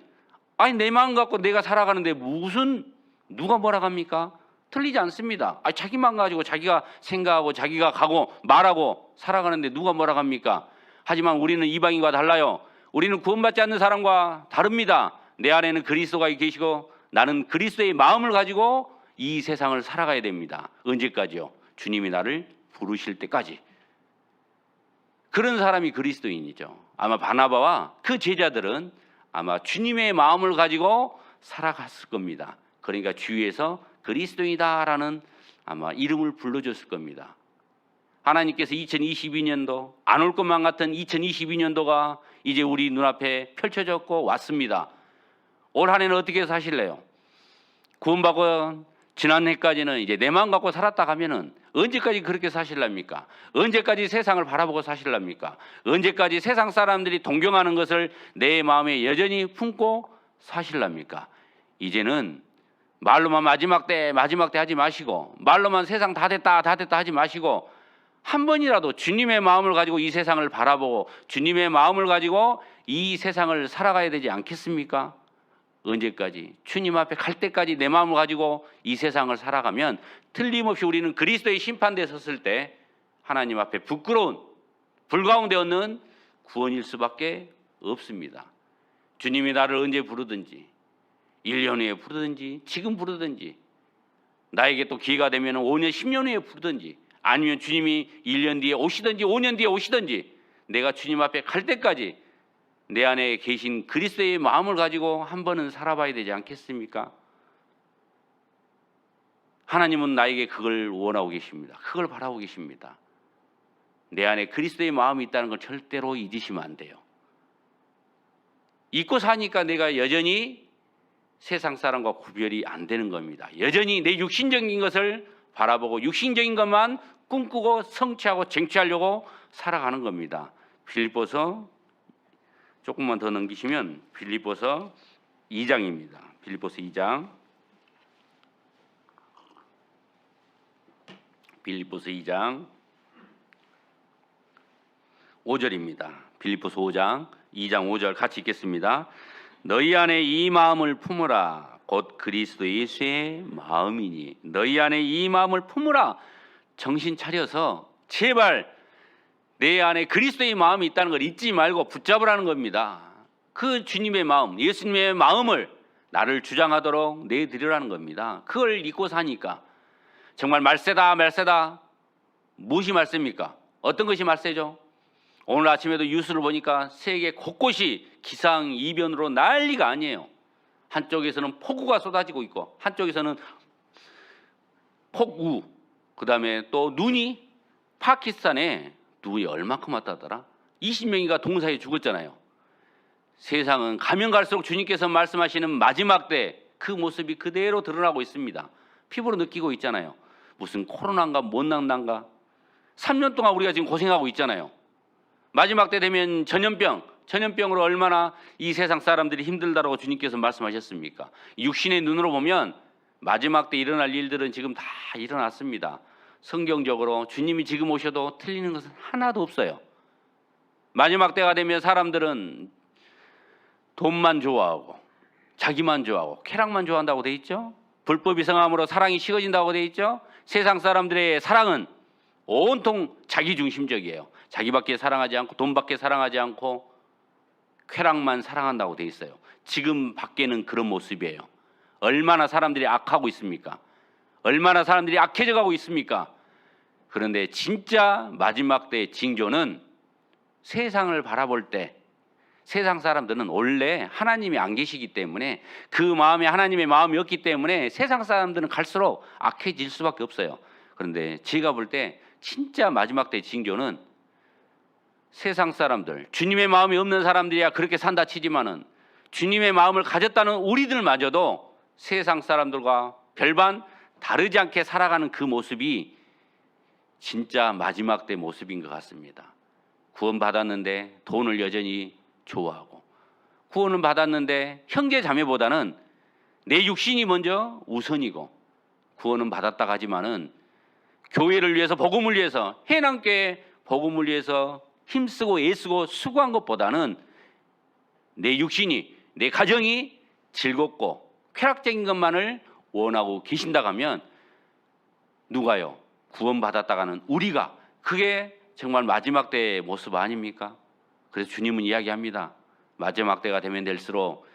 아니 내 마음 갖고 내가 살아가는데 무슨 누가 뭐라 합니까? 틀리지 않습니다. 아니 자기 마음 가지고 자기가 생각하고 자기가 가고 말하고 살아가는데 누가 뭐라 합니까? 하지만 우리는 이방인과 달라요. 우리는 구원받지 않는 사람과 다릅니다. 내 안에는 그리스도가 계시고 나는 그리스도의 마음을 가지고 이 세상을 살아가야 됩니다. 언제까지요? 주님이 나를 부르실 때까지. 그런 사람이 그리스도인이죠. 아마 바나바와 그 제자들은 아마 주님의 마음을 가지고 살아갔을 겁니다. 그러니까 주위에서 그리스도이다라는 아마 이름을 불러줬을 겁니다. 하나님께서 2022년도 안 올 것만 같은 2022년도가 이제 우리 눈앞에 펼쳐졌고 왔습니다. 올 한 해는 어떻게 사실래요? 구원받고 지난해까지는 이제 내 마음 갖고 살았다 하면은 언제까지 그렇게 사실랍니까? 언제까지 세상을 바라보고 사실랍니까? 언제까지 세상 사람들이 동경하는 것을 내 마음에 여전히 품고 사실랍니까? 이제는 말로만 마지막 때 하지 마시고 말로만 세상 다 됐다 하지 마시고 한 번이라도 주님의 마음을 가지고 이 세상을 바라보고 주님의 마음을 가지고 이 세상을 살아가야 되지 않겠습니까? 언제까지? 주님 앞에 갈 때까지 내 마음을 가지고 이 세상을 살아가면 틀림없이 우리는 그리스도의 심판대에 섰을 때 하나님 앞에 부끄러운 불 가운데 얻는 구원일 수밖에 없습니다. 주님이 나를 언제 부르든지 1년 후에 부르든지 지금 부르든지 나에게 또 기회가 되면 5년 10년 후에 부르든지 아니면 주님이 1년 뒤에 오시든지 5년 뒤에 오시든지 내가 주님 앞에 갈 때까지 내 안에 계신 그리스도의 마음을 가지고 한 번은 살아봐야 되지 않겠습니까? 하나님은 나에게 그걸 원하고 계십니다. 그걸 바라고 계십니다. 내 안에 그리스도의 마음이 있다는 걸 절대로 잊으시면 안 돼요. 잊고 사니까 내가 여전히 세상 사람과 구별이 안 되는 겁니다. 여전히 내 육신적인 것을 바라보고 육신적인 것만 꿈꾸고 성취하고 쟁취하려고 살아가는 겁니다. 빌립보서 조금만 더 넘기시면 빌립보서 2장입니다. 빌립보서 2장. 빌립보서 2장 5절입니다. 빌립보서 5장 2장 5절 같이 읽겠습니다. 너희 안에 이 마음을 품으라. 곧 그리스도 예수의 마음이니. 너희 안에 이 마음을 품으라. 정신 차려서 제발 내 안에 그리스도의 마음이 있다는 걸 잊지 말고 붙잡으라는 겁니다. 그 주님의 마음, 예수님의 마음을 나를 주장하도록 내드리라는 겁니다. 그걸 잊고 사니까 정말 말세다 말세다. 무엇이 말세입니까? 어떤 것이 말세죠? 오늘 아침에도 뉴스를 보니까 세계 곳곳이 기상이변으로 난리가 아니에요. 한쪽에서는 폭우가 쏟아지고 있고 한쪽에서는 폭우, 그 다음에 또 눈이, 파키스탄에 눈이 얼마큼 왔다더라? 20명이가 동사에 죽었잖아요. 세상은 가면 갈수록 주님께서 말씀하시는 마지막 때 그 모습이 그대로 드러나고 있습니다. 피부로 느끼고 있잖아요. 무슨 코로나인가 못난단가 3년 동안 우리가 지금 고생하고 있잖아요. 마지막 때 되면 전염병으로 얼마나 이 세상 사람들이 힘들다라고 주님께서 말씀하셨습니까? 육신의 눈으로 보면 마지막 때 일어날 일들은 지금 다 일어났습니다. 성경적으로 주님이 지금 오셔도 틀리는 것은 하나도 없어요. 마지막 때가 되면 사람들은 돈만 좋아하고 자기만 좋아하고 쾌락만 좋아한다고 돼 있죠. 불법이 성함으로 사랑이 식어진다고 돼 있죠. 세상 사람들의 사랑은 온통 자기중심적이에요. 자기밖에 사랑하지 않고 돈밖에 사랑하지 않고 쾌락만 사랑한다고 돼 있어요. 지금 밖에는 그런 모습이에요. 얼마나 사람들이 악하고 있습니까? 얼마나 사람들이 악해져 가고 있습니까? 그런데 진짜 마지막 때의 징조는 세상을 바라볼 때 세상 사람들은 원래 하나님이 안 계시기 때문에 그 마음에 하나님의 마음이 없기 때문에 세상 사람들은 갈수록 악해질 수밖에 없어요. 그런데 제가 볼 때 진짜 마지막 때의 징조는 세상 사람들, 주님의 마음이 없는 사람들이야 그렇게 산다 치지만은 주님의 마음을 가졌다는 우리들마저도 세상 사람들과 별반 다르지 않게 살아가는 그 모습이 진짜 마지막 때 모습인 것 같습니다. 구원받았는데 돈을 여전히 좋아하고 구원은 받았는데 형제 자매보다는 내 육신이 먼저 우선이고 구원은 받았다 하지만은 교회를 위해서 복음을 위해서 해남교회 복음을 위해서 힘쓰고 애쓰고 수고한 것보다는 내 육신이 내 가정이 즐겁고 쾌락적인 것만을 원하고 계신다고 하면 누가요? 구원받았다가는 우리가 그게 정말 마지막 때의 모습 아닙니까? 그래서 주님은 이야기합니다. 마지막 때가 되면 될수록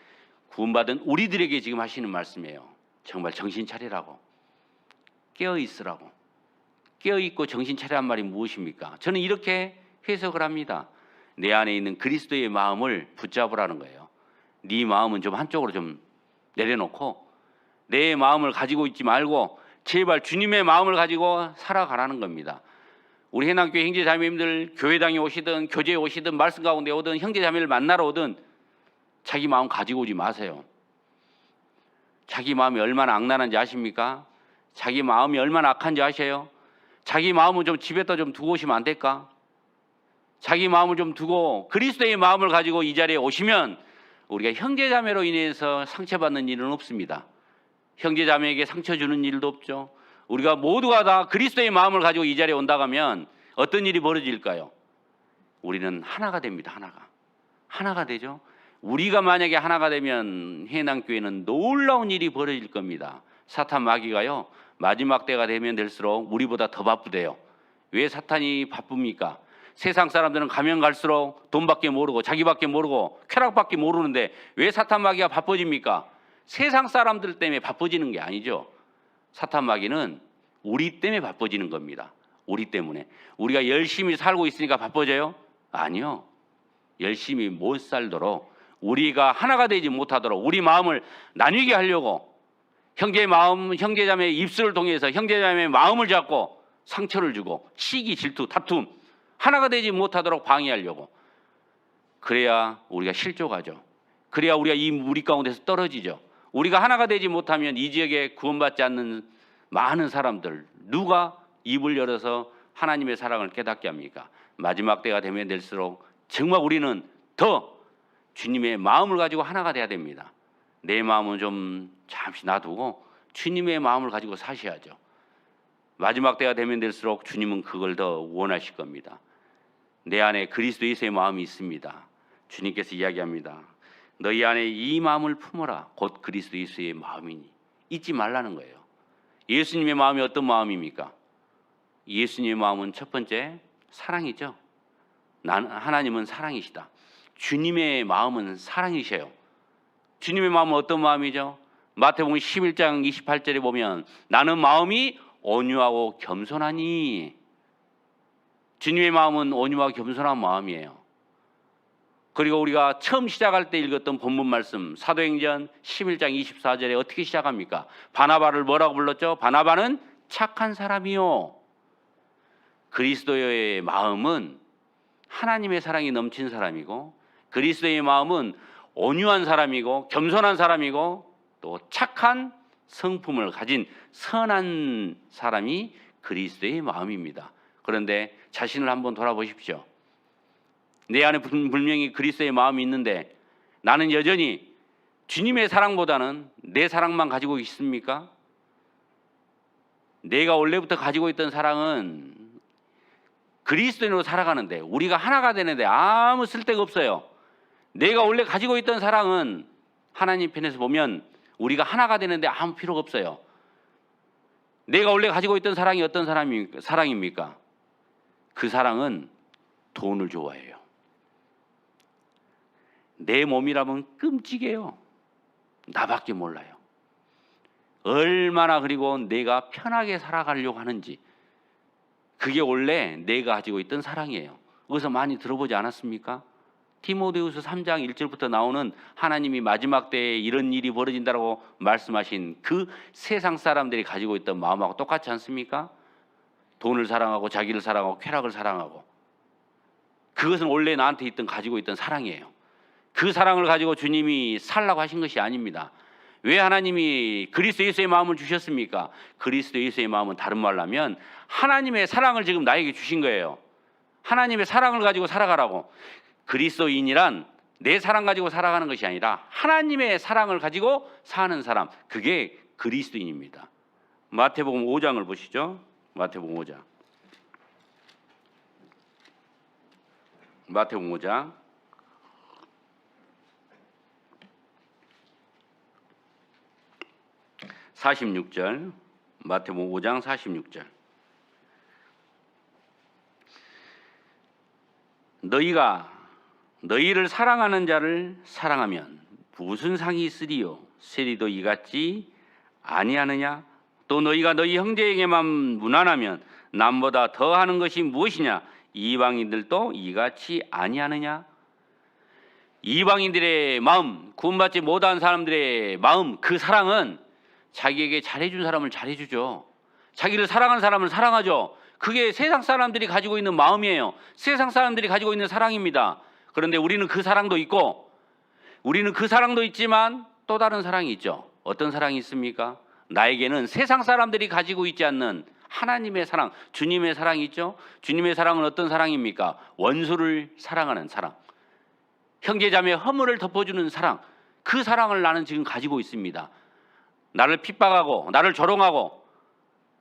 구원받은 우리들에게 지금 하시는 말씀이에요. 정말 정신 차리라고, 깨어 있으라고. 깨어 있고 정신 차리란 말이 무엇입니까? 저는 이렇게 해석을 합니다. 내 안에 있는 그리스도의 마음을 붙잡으라는 거예요. 네 마음은 좀 한쪽으로 좀 내려놓고 내 마음을 가지고 있지 말고 제발 주님의 마음을 가지고 살아가라는 겁니다. 우리 해남교회 형제자매님들 교회당에 오시든 교제에 오시든 말씀 가운데 오든 형제자매를 만나러 오든 자기 마음 가지고 오지 마세요. 자기 마음이 얼마나 악랄한지 아십니까? 자기 마음이 얼마나 악한지 아세요? 자기 마음을 좀 집에다 좀 두고 오시면 안 될까? 자기 마음을 좀 두고 그리스도의 마음을 가지고 이 자리에 오시면 우리가 형제자매로 인해서 상처받는 일은 없습니다. 형제자매에게 상처 주는 일도 없죠. 우리가 모두가 다 그리스도의 마음을 가지고 이 자리에 온다고 하면 어떤 일이 벌어질까요? 우리는 하나가 됩니다. 하나가 되죠. 우리가 만약에 하나가 되면 해남교회는 놀라운 일이 벌어질 겁니다. 사탄 마귀가요 마지막 때가 되면 될수록 우리보다 더 바쁘대요. 왜 사탄이 바쁩니까? 세상 사람들은 가면 갈수록 돈밖에 모르고 자기밖에 모르고 쾌락밖에 모르는데 왜 사탄 마귀가 바빠집니까? 세상 사람들 때문에 바빠지는 게 아니죠. 사탄 마귀는 우리 때문에 바빠지는 겁니다. 우리 때문에. 우리가 열심히 살고 있으니까 바빠져요? 아니요. 열심히 못 살도록, 우리가 하나가 되지 못하도록 우리 마음을 나뉘게 하려고 형제의 마음, 형제자매의 입술을 통해서 형제자매의 마음을 잡고 상처를 주고 시기, 질투, 다툼 하나가 되지 못하도록 방해하려고. 그래야 우리가 실족하죠. 그래야 우리가 이 무리 가운데서 떨어지죠. 우리가 하나가 되지 못하면 이 지역에 구원받지 않는 많은 사람들, 누가 입을 열어서 하나님의 사랑을 깨닫게 합니까? 마지막 때가 되면 될수록 정말 우리는 더 주님의 마음을 가지고 하나가 돼야 됩니다. 내 마음은 좀 잠시 놔두고 주님의 마음을 가지고 사셔야죠. 마지막 때가 되면 될수록 주님은 그걸 더 원하실 겁니다. 내 안에 그리스도 예수의 마음이 있습니다. 주님께서 이야기합니다. 너희 안에 이 마음을 품어라. 곧 그리스도 예수의 마음이니. 잊지 말라는 거예요. 예수님의 마음이 어떤 마음입니까? 예수님의 마음은 첫 번째 사랑이죠. 하나님은 사랑이시다. 주님의 마음은 사랑이셔요. 주님의 마음은 어떤 마음이죠? 마태복음 11장 28절에 보면 나는 마음이 온유하고 겸손하니. 주님의 마음은 온유하고 겸손한 마음이에요. 그리고 우리가 처음 시작할 때 읽었던 본문 말씀 사도행전 11장 24절에 어떻게 시작합니까? 바나바를 뭐라고 불렀죠? 바나바는 착한 사람이요. 그리스도의 마음은 하나님의 사랑이 넘친 사람이고, 그리스도의 마음은 온유한 사람이고 겸손한 사람이고 또 착한 성품을 가진 선한 사람이 그리스도의 마음입니다. 그런데 자신을 한번 돌아보십시오. 내 안에 분명히 그리스도의 마음이 있는데 나는 여전히 주님의 사랑보다는 내 사랑만 가지고 있습니까? 내가 원래부터 가지고 있던 사랑은 그리스도인으로 살아가는데, 우리가 하나가 되는데 아무 쓸데가 없어요. 내가 원래 가지고 있던 사랑은 하나님 편에서 보면 우리가 하나가 되는데 아무 필요가 없어요. 내가 원래 가지고 있던 사랑이 어떤 사랑입니까? 그 사랑은 돈을 좋아해요. 내 몸이라면 끔찍해요. 나밖에 몰라요. 얼마나 그리고 내가 편하게 살아가려고 하는지, 그게 원래 내가 가지고 있던 사랑이에요. 어디서 많이 들어보지 않았습니까? 디모데후서 3장 1절부터 나오는 하나님이 마지막 때에 이런 일이 벌어진다고 말씀하신 그 세상 사람들이 가지고 있던 마음하고 똑같지 않습니까? 돈을 사랑하고 자기를 사랑하고 쾌락을 사랑하고, 그것은 원래 나한테 가지고 있던 사랑이에요. 그 사랑을 가지고 주님이 살라고 하신 것이 아닙니다. 왜 하나님이 그리스도 예수의 마음을 주셨습니까? 그리스도 예수의 마음은 다른 말로 하면 하나님의 사랑을 지금 나에게 주신 거예요. 하나님의 사랑을 가지고 살아가라고. 그리스도인이란 내 사랑 가지고 살아가는 것이 아니라 하나님의 사랑을 가지고 사는 사람, 그게 그리스도인입니다. 마태복음 5장을 보시죠. 마태복음 5장. 마태복음 5장 46절. 마태복음 5장 46절. 너희가 너희를 사랑하는 자를 사랑하면 무슨 상이 있으리요? 세리도 이같이 아니하느냐? 또 너희가 너희 형제에게만 무난하면 남보다 더하는 것이 무엇이냐? 이방인들도 이같이 아니하느냐? 이방인들의 마음, 구원받지 못한 사람들의 마음, 그 사랑은 자기에게 잘해준 사람을 잘해주죠. 자기를 사랑하는 사람을 사랑하죠. 그게 세상 사람들이 가지고 있는 마음이에요. 세상 사람들이 가지고 있는 사랑입니다. 그런데 우리는 그 사랑도 있고, 우리는 그 사랑도 있지만 또 다른 사랑이 있죠. 어떤 사랑이 있습니까? 나에게는 세상 사람들이 가지고 있지 않는 하나님의 사랑, 주님의 사랑이 있죠. 주님의 사랑은 어떤 사랑입니까? 원수를 사랑하는 사랑, 형제자매의 허물을 덮어주는 사랑, 그 사랑을 나는 지금 가지고 있습니다. 나를 핍박하고 나를 조롱하고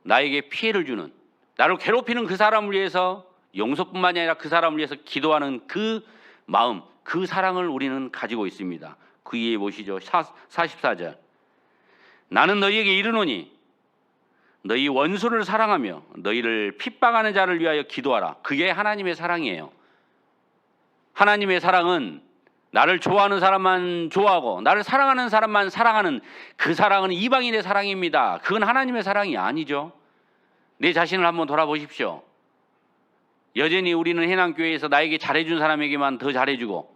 나에게 피해를 주는, 나를 괴롭히는 그 사람을 위해서 용서뿐만이 아니라 그 사람을 위해서 기도하는 그 마음, 그 사랑을 우리는 가지고 있습니다. 그 위에 보시죠. 44절. 나는 너희에게 이르노니 너희 원수를 사랑하며 너희를 핍박하는 자를 위하여 기도하라. 그게 하나님의 사랑이에요. 하나님의 사랑은 나를 좋아하는 사람만 좋아하고 나를 사랑하는 사람만 사랑하는 그 사랑은 이방인의 사랑입니다. 그건 하나님의 사랑이 아니죠. 내 자신을 한번 돌아보십시오. 여전히 우리는 해남교회에서 나에게 잘해준 사람에게만 더 잘해주고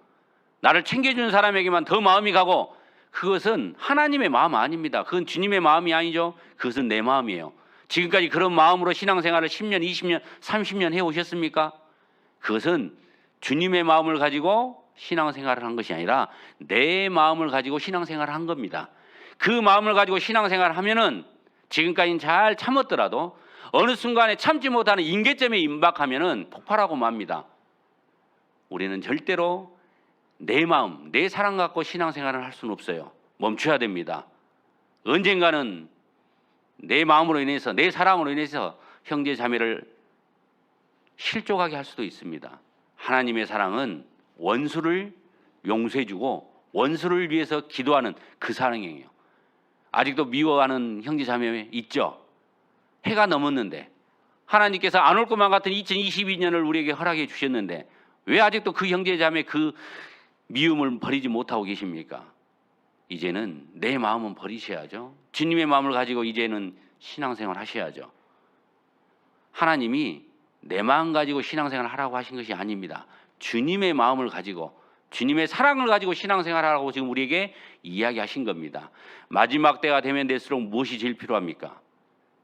나를 챙겨준 사람에게만 더 마음이 가고, 그것은 하나님의 마음 아닙니다. 그건 주님의 마음이 아니죠. 그것은 내 마음이에요. 지금까지 그런 마음으로 신앙생활을 10년, 20년, 30년 해오셨습니까? 그것은 주님의 마음을 가지고 신앙생활을 한 것이 아니라 내 마음을 가지고 신앙생활을 한 겁니다. 그 마음을 가지고 신앙생활을 하면은 지금까지는 잘 참았더라도 어느 순간에 참지 못하는 임계점에 임박하면은 폭발하고 맙니다. 우리는 절대로 내 마음, 내 사랑 갖고 신앙생활을 할 수는 없어요. 멈춰야 됩니다. 언젠가는 내 마음으로 인해서, 내 사랑으로 인해서 형제 자매를 실족하게 할 수도 있습니다. 하나님의 사랑은 원수를 용서해주고 원수를 위해서 기도하는 그 사랑이에요. 아직도 미워하는 형제 자매 있죠? 해가 넘었는데 하나님께서 안 올 것만 같은 2022년을 우리에게 허락해 주셨는데 왜 아직도 그 형제 자매 그 미움을 버리지 못하고 계십니까? 이제는 내 마음은 버리셔야죠. 주님의 마음을 가지고 이제는 신앙생활 하셔야죠. 하나님이 내 마음 가지고 신앙생활 하라고 하신 것이 아닙니다. 주님의 마음을 가지고 주님의 사랑을 가지고 신앙생활 하라고 지금 우리에게 이야기하신 겁니다. 마지막 때가 되면 될수록 무엇이 제일 필요합니까?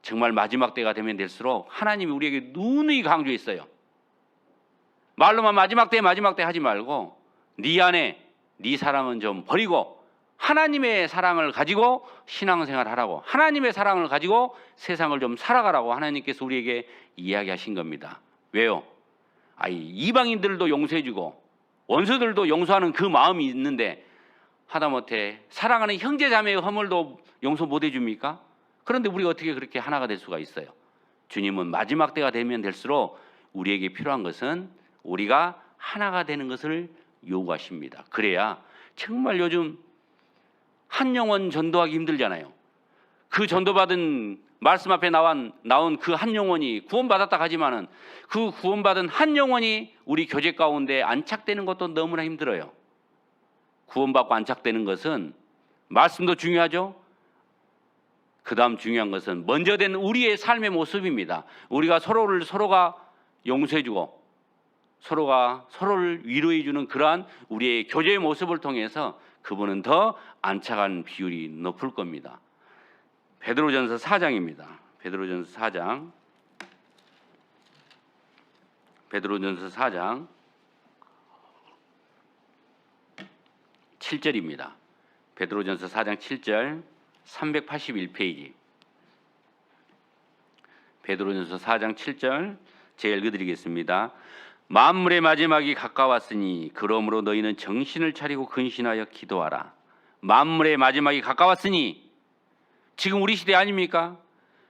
정말 마지막 때가 되면 될수록 하나님이 우리에게 누누이 강조했어요. 말로만 마지막 때 하지 말고 네 안에 네 사랑은 좀 버리고 하나님의 사랑을 가지고 신앙생활 하라고, 하나님의 사랑을 가지고 세상을 좀 살아가라고 하나님께서 우리에게 이야기하신 겁니다. 왜요? 이방인들도 용서해주고 원수들도 용서하는 그 마음이 있는데 하다못해 사랑하는 형제 자매의 허물도 용서 못 해줍니까? 그런데 우리가 어떻게 그렇게 하나가 될 수가 있어요? 주님은 마지막 때가 되면 될수록 우리에게 필요한 것은 우리가 하나가 되는 것을 요구하십니다. 그래야 정말 요즘 한 영혼 전도하기 힘들잖아요. 그 전도받은 말씀 앞에 나온 그 한 영혼이 구원받았다 하지만은 그 구원받은 한 영혼이 우리 교제 가운데 안착되는 것도 너무나 힘들어요. 구원받고 안착되는 것은 말씀도 중요하죠. 그 다음 중요한 것은 먼저 된 우리의 삶의 모습입니다. 우리가 서로가 용서해주고 서로가 서로를 위로해주는 그러한 우리의 교제의 모습을 통해서 그분은 더 안착한 비율이 높을 겁니다. 베드로전서 4장입니다. 베드로전서 4장 7절입니다. 베드로전서 4장 7절 381페이지. 베드로전서 4장 7절 제가 읽어드리겠습니다. 만물의 마지막이 가까웠으니 그러므로 너희는 정신을 차리고 근신하여 기도하라. 만물의 마지막이 가까웠으니 지금 우리 시대 아닙니까?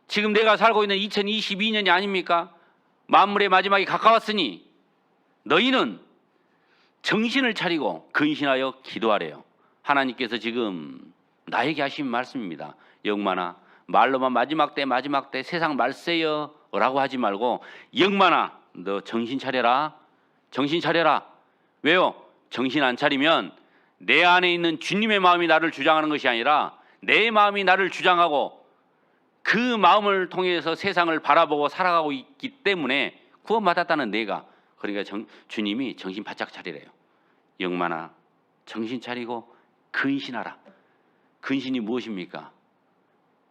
지금 내가 살고 있는 2022년이 아닙니까? 만물의 마지막이 가까웠으니 너희는 정신을 차리고 근신하여 기도하래요. 하나님께서 지금 나에게 하신 말씀입니다. 영만아, 말로만 마지막 때 세상 말세요 라고 하지 말고 영만아, 너 정신 차려라. 정신 차려라. 왜요? 정신 안 차리면 내 안에 있는 주님의 마음이 나를 주장하는 것이 아니라 내 마음이 나를 주장하고 그 마음을 통해서 세상을 바라보고 살아가고 있기 때문에 구원받았다는 내가, 그러니까 주님이 정신 바짝 차리래요. 영만아, 정신 차리고 근신하라. 근신이 무엇입니까?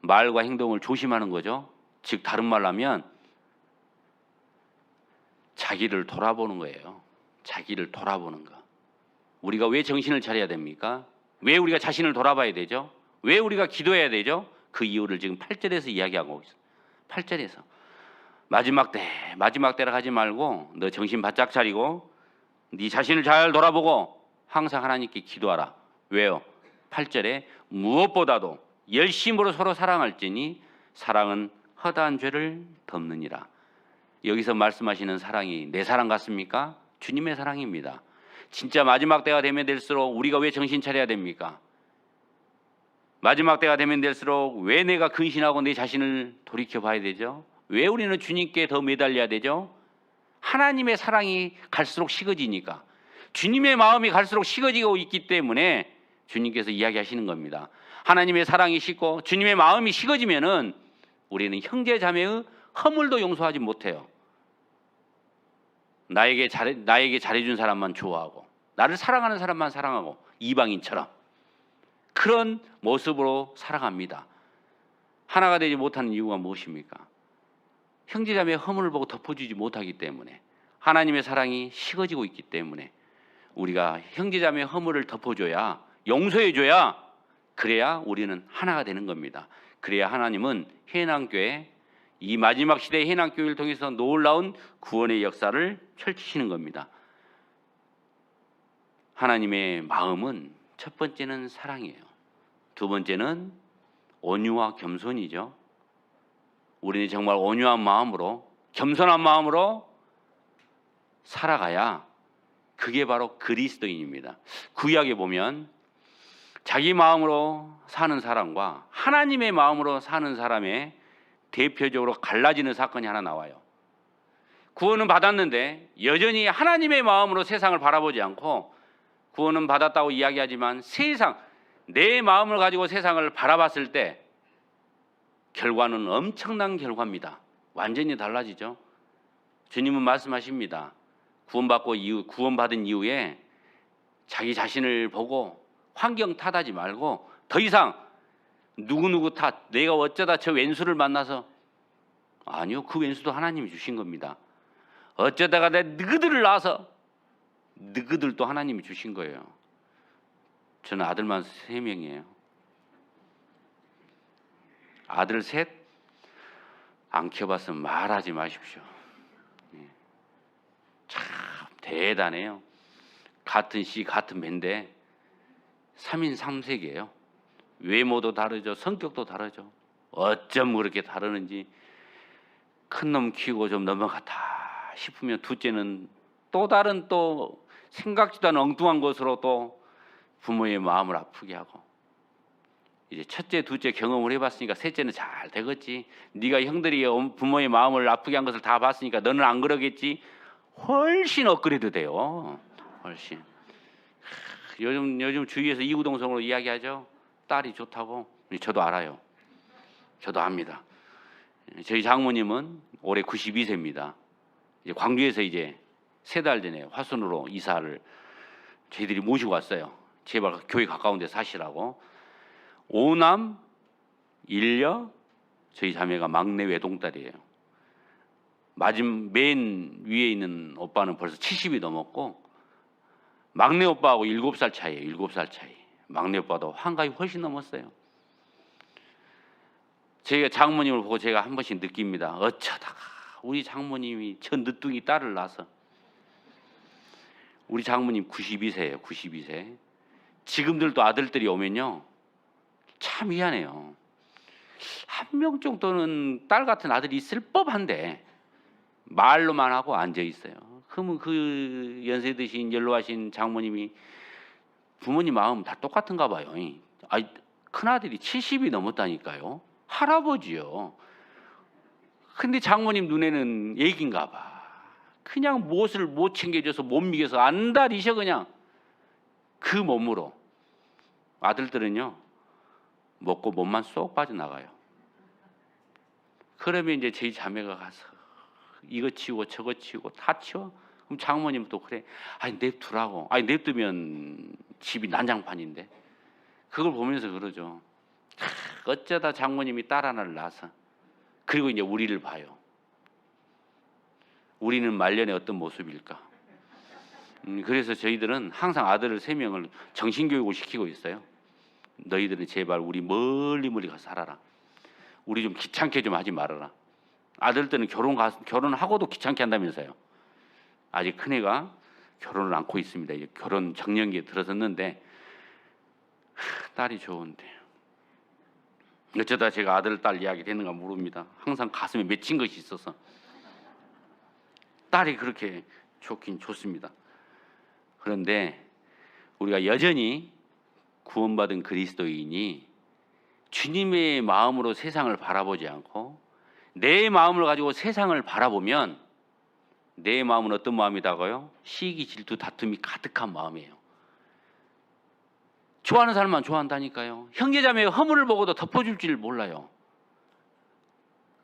말과 행동을 조심하는 거죠. 즉 다른 말로 하면 자기를 돌아보는 거예요. 자기를 돌아보는 거. 우리가 왜 정신을 차려야 됩니까? 왜 우리가 자신을 돌아봐야 되죠? 왜 우리가 기도해야 되죠? 그 이유를 지금 8절에서 이야기하고 있어요. 8절에서 마지막 때라 하지 말고 너 정신 바짝 차리고 네 자신을 잘 돌아보고 항상 하나님께 기도하라. 왜요? 8절에 무엇보다도 열심으로 서로 사랑할지니 사랑은 허다한 죄를 덮느니라. 여기서 말씀하시는 사랑이 내 사랑 같습니까? 주님의 사랑입니다. 진짜 마지막 때가 되면 될수록 우리가 왜 정신 차려야 됩니까? 마지막 때가 되면 될수록 왜 내가 근신하고 내 자신을 돌이켜봐야 되죠? 왜 우리는 주님께 더 매달려야 되죠? 하나님의 사랑이 갈수록 식어지니까, 주님의 마음이 갈수록 식어지고 있기 때문에 주님께서 이야기하시는 겁니다. 하나님의 사랑이 식고 주님의 마음이 식어지면은 우리는 형제 자매의 허물도 용서하지 못해요. 나에게 잘해준 사람만 좋아하고 나를 사랑하는 사람만 사랑하고 이방인처럼 그런 모습으로 살아갑니다. 하나가 되지 못하는 이유가 무엇입니까? 형제자매의 허물을 보고 덮어주지 못하기 때문에, 하나님의 사랑이 식어지고 있기 때문에 우리가 형제자매의 허물을 덮어줘야, 용서해줘야, 그래야 우리는 하나가 되는 겁니다. 그래야 하나님은 해난교회, 이 마지막 시대의 해난교회를 통해서 놀라운 구원의 역사를 펼치시는 겁니다. 하나님의 마음은 첫 번째는 사랑이에요. 두 번째는 온유와 겸손이죠. 우리는 정말 온유한 마음으로, 겸손한 마음으로 살아가야 그게 바로 그리스도인입니다. 구약에 보면 자기 마음으로 사는 사람과 하나님의 마음으로 사는 사람의 대표적으로 갈라지는 사건이 하나 나와요. 구원은 받았는데 여전히 하나님의 마음으로 세상을 바라보지 않고, 구원은 받았다고 이야기하지만 세상, 내 마음을 가지고 세상을 바라봤을 때 결과는 엄청난 결과입니다. 완전히 달라지죠. 주님은 말씀하십니다. 구원받은 이후에 자기 자신을 보고 환경 탓하지 말고 더 이상 누구누구 탓, 내가 어쩌다 저 왼수를 만나서, 아니요, 그 왼수도 하나님이 주신 겁니다. 어쩌다가 내 너희들을 낳아서 너희들도 하나님이 주신 거예요. 저는 아들만 3명이에요. 아들 셋 안 키워봤으면 말하지 마십시오. 참 대단해요. 같은 씨 같은 매인데 3인 3색이에요. 외모도 다르죠. 성격도 다르죠. 어쩜 그렇게 다르는지. 큰 놈 키우고 좀 넘어갔다 싶으면 둘째는 또 다른, 또 생각지도 않은 엉뚱한 것으로 또 부모의 마음을 아프게 하고, 이제 첫째, 둘째 경험을 해봤으니까 셋째는 잘 되겠지. 네가 형들이 부모의 마음을 아프게 한 것을 다 봤으니까 너는 안 그러겠지. 훨씬 업그레이드 돼요. 훨씬. 요즘 주위에서 이구동성으로 이야기하죠. 딸이 좋다고. 저도 알아요. 저도 압니다. 저희 장모님은 올해 92세입니다. 이제 광주에서 이제 3달 전에 화순으로 이사를 저희들이 모시고 왔어요. 제발 교회 가까운 데 사시라고. 5남 1녀, 저희 자매가 막내 외동딸이에요. 맨 위에 있는 오빠는 벌써 70이 넘었고, 막내 오빠하고 7살 차이예요. 7살 차이. 막내 오빠도 환갑이 훨씬 넘었어요. 제가 장모님을 보고 제가 한 번씩 느낍니다. 어쩌다가 우리 장모님이 저 늦둥이 딸을 낳아서. 우리 장모님 92세예요. 92세. 지금들도 아들들이 오면요, 참 미안해요. 한 명 정도는 딸 같은 아들이 있을 법한데 말로만 하고 앉아 있어요. 그러면 그 연세 드신 연로하신 장모님이, 부모님 마음 다 똑같은가 봐요. 아니, 큰아들이 70이 넘었다니까요. 할아버지요. 근데 장모님 눈에는 애기인가 봐. 그냥 무엇을 못 챙겨줘서 못 먹여서 안달이셔 그냥. 그 몸으로. 아들들은요, 먹고 몸만 쏙 빠져나가요. 그러면 이제 저희 자매가 가서 이거 치우고 저거 치우고 다 치워. 그럼 장모님도 그래. 아니 냅두라고. 아니 냅두면 집이 난장판인데. 그걸 보면서 그러죠. 어쩌다 장모님이 딸 하나를 낳아서. 그리고 이제 우리를 봐요. 우리는 말년에 어떤 모습일까? 그래서 저희들은 항상 아들을 3명을 정신교육을 시키고 있어요. 너희들은 제발 우리 멀리 가서 살아라. 우리 좀 귀찮게 좀 하지 말아라. 아들들은 결혼하고도 귀찮게 한다면서요. 아직 큰애가 결혼을 않고 있습니다. 이제 결혼 정년기에 들어섰는데 딸이 좋은데 어쩌다 제가 아들 딸 이야기 되는가 모릅니다. 항상 가슴에 맺힌 것이 있어서. 딸이 그렇게 좋긴 좋습니다. 그런데 우리가 여전히 구원받은 그리스도인이 주님의 마음으로 세상을 바라보지 않고 내 마음을 가지고 세상을 바라보면 내 마음은 어떤 마음이다고요? 시기, 질투, 다툼이 가득한 마음이에요. 좋아하는 사람만 좋아한다니까요. 형제자매의 허물을 보고도 덮어줄 줄 몰라요.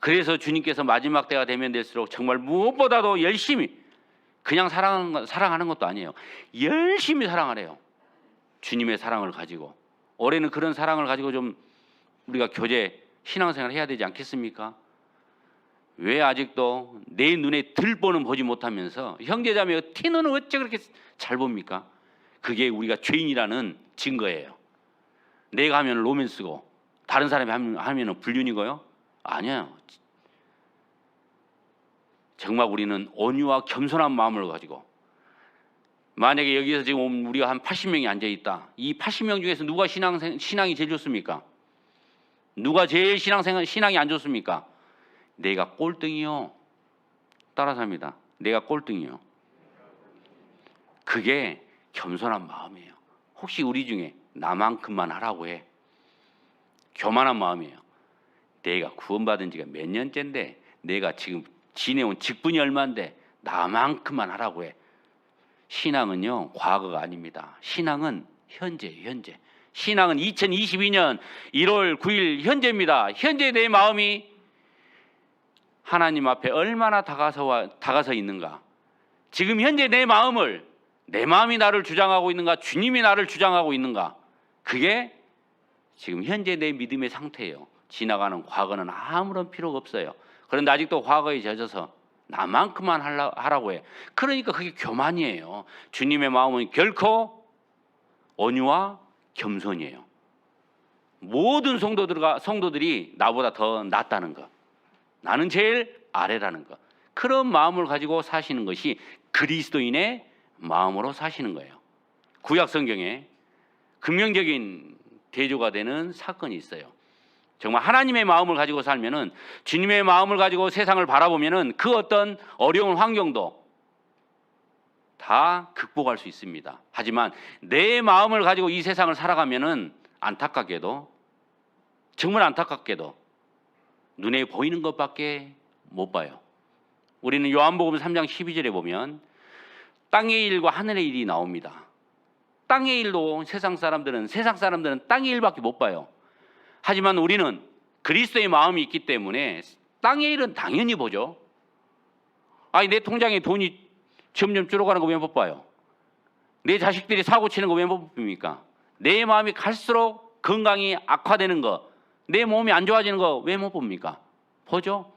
그래서 주님께서 마지막 때가 되면 될수록 정말 무엇보다도 열심히, 그냥 사랑하는 것도 아니에요. 열심히 사랑하래요. 주님의 사랑을 가지고. 올해는 그런 사랑을 가지고 좀 우리가 교제, 신앙생활을 해야 되지 않겠습니까? 왜 아직도 내 눈에 들보는 보지 못하면서 형제자매의 티는 어째 그렇게 잘 봅니까? 그게 우리가 죄인이라는 증거예요. 내가 하면 로맨스고 다른 사람이 하면 불륜이고요? 아니에요. 정말 우리는 온유와 겸손한 마음을 가지고, 만약에 여기서 지금 우리가 한 80명이 앉아있다. 이 80명 중에서 누가 신앙이 제일 좋습니까? 누가 제일 신앙이 안 좋습니까? 내가 꼴등이요. 따라서 합니다. 내가 꼴등이요. 그게 겸손한 마음이에요. 혹시 우리 중에 나만큼만 하라고 해. 교만한 마음이에요. 내가 구원받은 지가 몇 년째인데, 내가 지금 지내온 직분이 얼마인데 나만큼만 하라고 해. 신앙은요, 과거가 아닙니다. 신앙은 현재예요, 현재. 신앙은 2022년 1월 9일 현재입니다. 현재 내 마음이 하나님 앞에 얼마나 다가서 있는가. 지금 현재 내 마음이 나를 주장하고 있는가, 주님이 나를 주장하고 있는가. 그게 지금 현재 내 믿음의 상태예요. 지나가는 과거는 아무런 필요가 없어요. 그런데 아직도 과거에 젖어서 나만큼만 하라고 해. 그러니까 그게 교만이에요. 주님의 마음은 결코 온유와 겸손이에요. 모든 성도들이 나보다 더 낫다는 것, 나는 제일 아래라는 것, 그런 마음을 가지고 사시는 것이 그리스도인의 마음으로 사시는 거예요. 구약 성경에 긍정적인 대조가 되는 사건이 있어요. 정말 하나님의 마음을 가지고 살면은, 주님의 마음을 가지고 세상을 바라보면은 그 어떤 어려운 환경도 다 극복할 수 있습니다. 하지만 내 마음을 가지고 이 세상을 살아가면은 안타깝게도, 정말 안타깝게도 눈에 보이는 것밖에 못 봐요. 우리는 요한복음 3장 12절에 보면 땅의 일과 하늘의 일이 나옵니다. 땅의 일도 세상 사람들은 땅의 일밖에 못 봐요. 하지만 우리는 그리스도의 마음이 있기 때문에 땅의 일은 당연히 보죠. 아니, 내 통장에 돈이 점점 줄어가는 거 왜 못 봐요? 내 자식들이 사고 치는 거 왜 못 봅니까? 내 마음이 갈수록 건강이 악화되는 거, 내 몸이 안 좋아지는 거 왜 못 봅니까? 보죠.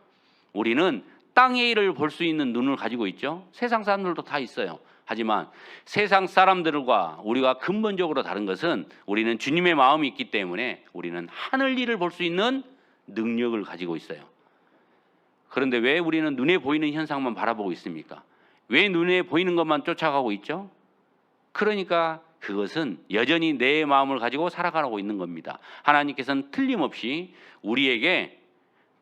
우리는 땅의 일을 볼 수 있는 눈을 가지고 있죠. 세상 사람들도 다 있어요. 하지만 세상 사람들과 우리가 근본적으로 다른 것은, 우리는 주님의 마음이 있기 때문에 우리는 하늘 일을 볼 수 있는 능력을 가지고 있어요. 그런데 왜 우리는 눈에 보이는 현상만 바라보고 있습니까? 왜 눈에 보이는 것만 쫓아가고 있죠? 그러니까 그것은 여전히 내 마음을 가지고 살아가고 있는 겁니다. 하나님께서는 틀림없이 우리에게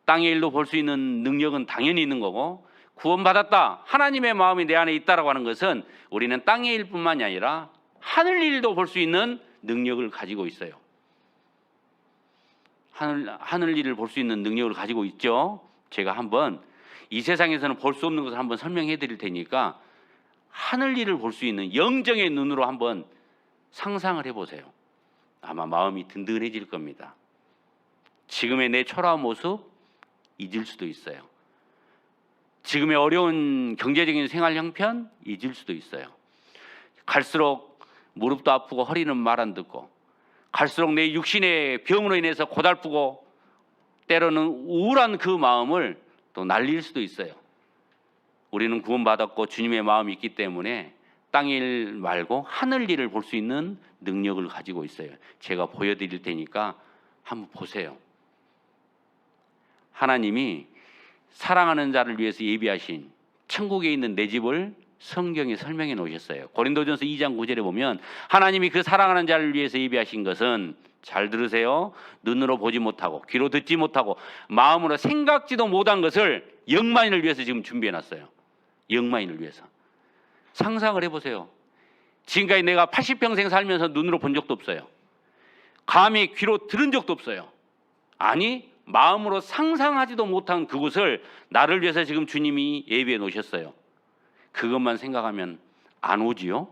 땅의 일도 볼 수 있는 능력은 당연히 있는 거고, 구원받았다, 하나님의 마음이 내 안에 있다라고 하는 것은 우리는 땅의 일뿐만이 아니라 하늘 일도 볼 수 있는 능력을 가지고 있어요. 하늘 일을 볼 수 있는 능력을 가지고 있죠. 제가 한번 이 세상에서는 볼 수 없는 것을 한번 설명해 드릴 테니까 하늘 일을 볼 수 있는 영정의 눈으로 한번 상상을 해보세요. 아마 마음이 든든해질 겁니다. 지금의 내 초라한 모습 잊을 수도 있어요. 지금의 어려운 경제적인 생활 형편 잊을 수도 있어요. 갈수록 무릎도 아프고 허리는 말 안 듣고, 갈수록 내 육신의 병으로 인해서 고달프고 때로는 우울한 그 마음을 또 날릴 수도 있어요. 우리는 구원받았고 주님의 마음이 있기 때문에 땅의 일 말고 하늘 일을 볼 수 있는 능력을 가지고 있어요. 제가 보여드릴 테니까 한번 보세요. 하나님이 사랑하는 자를 위해서 예비하신 천국에 있는 내 집을 성경에 설명해 놓으셨어요. 고린도전서 2장 9절에 보면 하나님이 그 사랑하는 자를 위해서 예비하신 것은, 잘 들으세요, 눈으로 보지 못하고 귀로 듣지 못하고 마음으로 생각지도 못한 것을 영만인을 위해서 지금 준비해 놨어요. 영만인을 위해서. 상상을 해보세요. 지금까지 내가 80평생 살면서 눈으로 본 적도 없어요. 감히 귀로 들은 적도 없어요. 아니, 마음으로 상상하지도 못한 그곳을 나를 위해서 지금 주님이 예비해 놓으셨어요. 그것만 생각하면 안 오지요?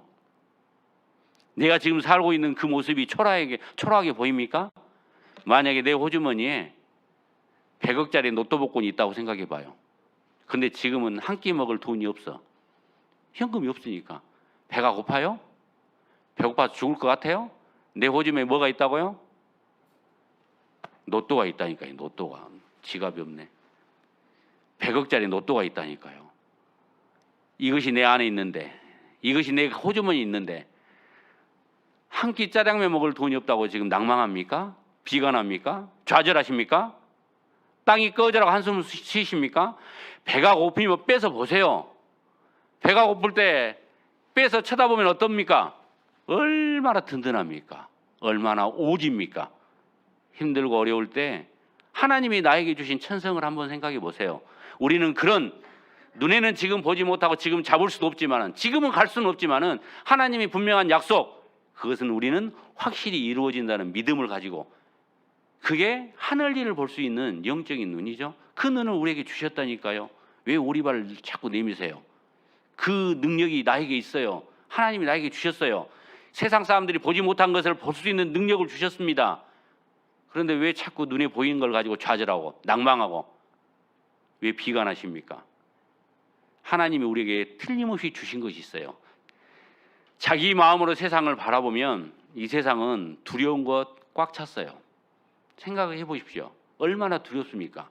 내가 지금 살고 있는 그 모습이 초라하게 보입니까? 만약에 내 호주머니에 100억짜리 로또 복권이 있다고 생각해 봐요. 근데 지금은 한 끼 먹을 돈이 없어. 현금이 없으니까. 배가 고파요? 배고파서 죽을 것 같아요? 내 호주머니에 뭐가 있다고요? 로또가 있다니까요. 로또가. 지갑이 없네. 100억짜리 로또가 있다니까요. 이것이 내 안에 있는데, 이것이 내 호주머니에 있는데 한 끼 짜장면 먹을 돈이 없다고 지금 낭망합니까? 비관합니까? 좌절하십니까? 땅이 꺼져라고 한숨 쉬십니까? 배가 고프면 빼서 보세요. 배가 고플 때 빼서 쳐다보면 어떻습니까? 얼마나 든든합니까? 얼마나 오집니까? 힘들고 어려울 때 하나님이 나에게 주신 천성을 한번 생각해 보세요. 우리는 그런 눈에는 지금 보지 못하고 지금 잡을 수도 없지만은, 지금은 갈 수는 없지만은 하나님이 분명한 약속, 그것은 우리는 확실히 이루어진다는 믿음을 가지고, 그게 하늘일을 볼 수 있는 영적인 눈이죠. 그 눈을 우리에게 주셨다니까요. 왜 오리발을 자꾸 내미세요? 그 능력이 나에게 있어요. 하나님이 나에게 주셨어요. 세상 사람들이 보지 못한 것을 볼 수 있는 능력을 주셨습니다. 그런데 왜 자꾸 눈에 보이는 걸 가지고 좌절하고 낭망하고 왜 비관하십니까? 하나님이 우리에게 틀림없이 주신 것이 있어요. 자기 마음으로 세상을 바라보면 이 세상은 두려운 것 꽉 찼어요. 생각해 보십시오. 얼마나 두렵습니까?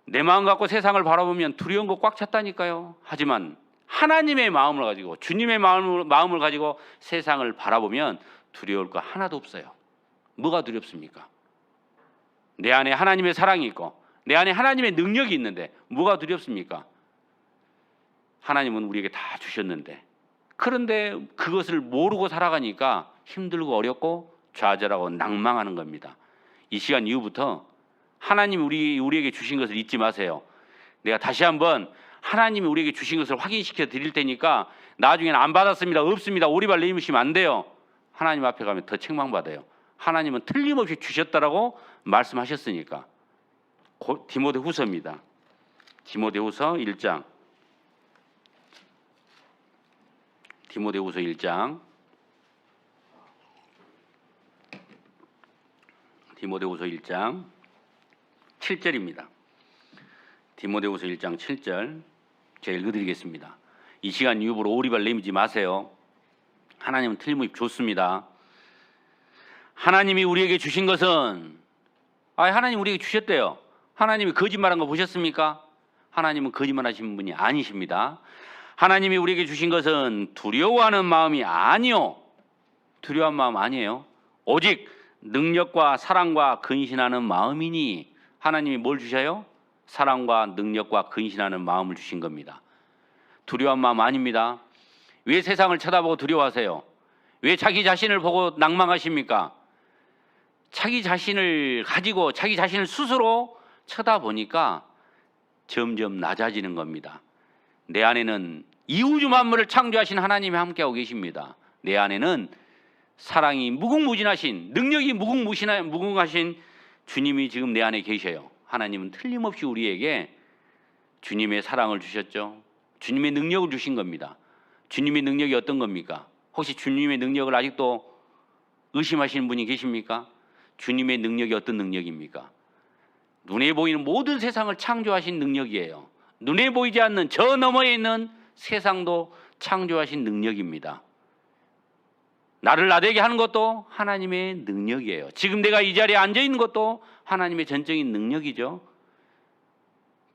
내 마음 갖고 세상을 바라보면 두려운 것 꽉 찼다니까요. 하지만 하나님의 마음을 가지고, 주님의 마음을 가지고 세상을 바라보면 두려울 거 하나도 없어요. 뭐가 두렵습니까? 내 안에 하나님의 사랑이 있고 내 안에 하나님의 능력이 있는데 뭐가 두렵습니까? 하나님은 우리에게 다 주셨는데, 그런데 그것을 모르고 살아가니까 힘들고 어렵고 좌절하고 낭망하는 겁니다. 이 시간 이후부터 하나님이 우리에게 주신 것을 잊지 마세요. 내가 다시 한번 하나님이 우리에게 주신 것을 확인시켜 드릴 테니까 나중에는 안 받았습니다, 없습니다, 오리발 내미시면 안 돼요. 하나님 앞에 가면 더 책망받아요. 하나님은 틀림없이 주셨다라고 말씀하셨으니까. 디모데후서입니다. 디모데후서 1장. 디모데후서 1장. 디모데후서 1장 7절입니다. 디모데후서 1장 7절 제가 읽어드리겠습니다. 이 시간 이후로 오리발 내미지 마세요. 하나님은 틀림없이 좋습니다. 하나님이 우리에게 주신 것은, 하나님 우리에게 주셨대요. 하나님이 거짓말한 거 보셨습니까? 하나님은 거짓말하신 분이 아니십니다. 하나님이 우리에게 주신 것은 두려워하는 마음이 아니요, 두려워한 마음 아니에요. 오직 능력과 사랑과 근신하는 마음이니. 하나님이 뭘 주셔요? 사랑과 능력과 근신하는 마음을 주신 겁니다. 두려워한 마음 아닙니다. 왜 세상을 쳐다보고 두려워하세요? 왜 자기 자신을 보고 낭망하십니까? 자기 자신을 가지고 자기 자신을 스스로 쳐다보니까 점점 낮아지는 겁니다. 내 안에는 이 우주 만물을 창조하신 하나님이 함께하고 계십니다. 내 안에는 사랑이 무궁무진하신, 능력이 무궁하신 주님이 지금 내 안에 계셔요. 하나님은 틀림없이 우리에게 주님의 사랑을 주셨죠. 주님의 능력을 주신 겁니다. 주님의 능력이 어떤 겁니까? 혹시 주님의 능력을 아직도 의심하시는 분이 계십니까? 주님의 능력이 어떤 능력입니까? 눈에 보이는 모든 세상을 창조하신 능력이에요. 눈에 보이지 않는 저 너머에 있는 세상도 창조하신 능력입니다. 나를 나되게 하는 것도 하나님의 능력이에요. 지금 내가 이 자리에 앉아 있는 것도 하나님의 전적인 능력이죠.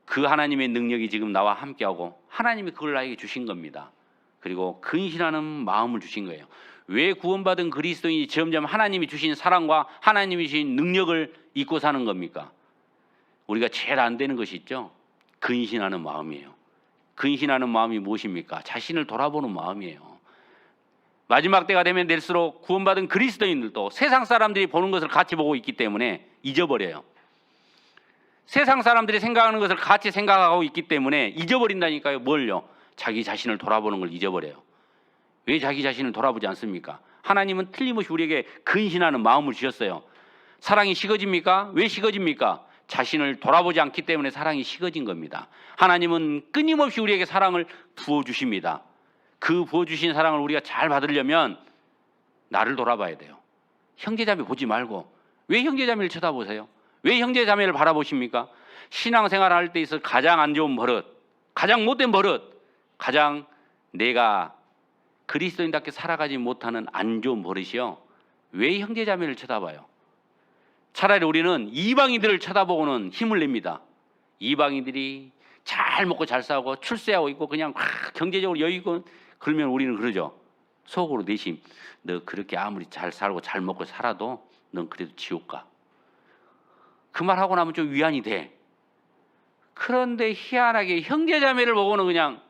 그 하나님의 능력이 지금 나와 함께하고 하나님이 그걸 나에게 주신 겁니다. 그리고 근신하는 마음을 주신 거예요. 왜 구원받은 그리스도인이 점점 하나님이 주신 사랑과 하나님이 주신 능력을 잊고 사는 겁니까? 우리가 제일 안 되는 것이 있죠. 근신하는 마음이에요. 근신하는 마음이 무엇입니까? 자신을 돌아보는 마음이에요. 마지막 때가 되면 될수록 구원받은 그리스도인들도 세상 사람들이 보는 것을 같이 보고 있기 때문에 잊어버려요. 세상 사람들이 생각하는 것을 같이 생각하고 있기 때문에 잊어버린다니까요. 뭘요? 자기 자신을 돌아보는 걸 잊어버려요. 왜 자기 자신을 돌아보지 않습니까? 하나님은 틀림없이 우리에게 근신하는 마음을 주셨어요. 사랑이 식어집니까? 왜 식어집니까? 자신을 돌아보지 않기 때문에 사랑이 식어진 겁니다. 하나님은 끊임없이 우리에게 사랑을 부어주십니다. 그 부어주신 사랑을 우리가 잘 받으려면 나를 돌아봐야 돼요. 형제자매 보지 말고 왜 형제자매를 쳐다보세요? 왜 형제자매를 바라보십니까? 신앙생활 할 때 있어 가장 안 좋은 버릇, 가장 못된 버릇, 가장 내가 그리스도인답게 살아가지 못하는 안 좋은 버릇이요. 왜 형제자매를 쳐다봐요? 차라리 우리는 이방인들을 쳐다보고는 힘을 냅니다. 이방인들이 잘 먹고 잘 싸고 출세하고 있고 그냥 경제적으로 여유 있고 그러면 우리는 그러죠. 속으로 내심, 너 그렇게 아무리 잘 살고 잘 먹고 살아도 넌 그래도 지옥 가. 그 말 하고 나면 좀 위안이 돼. 그런데 희한하게 형제자매를 보고는 그냥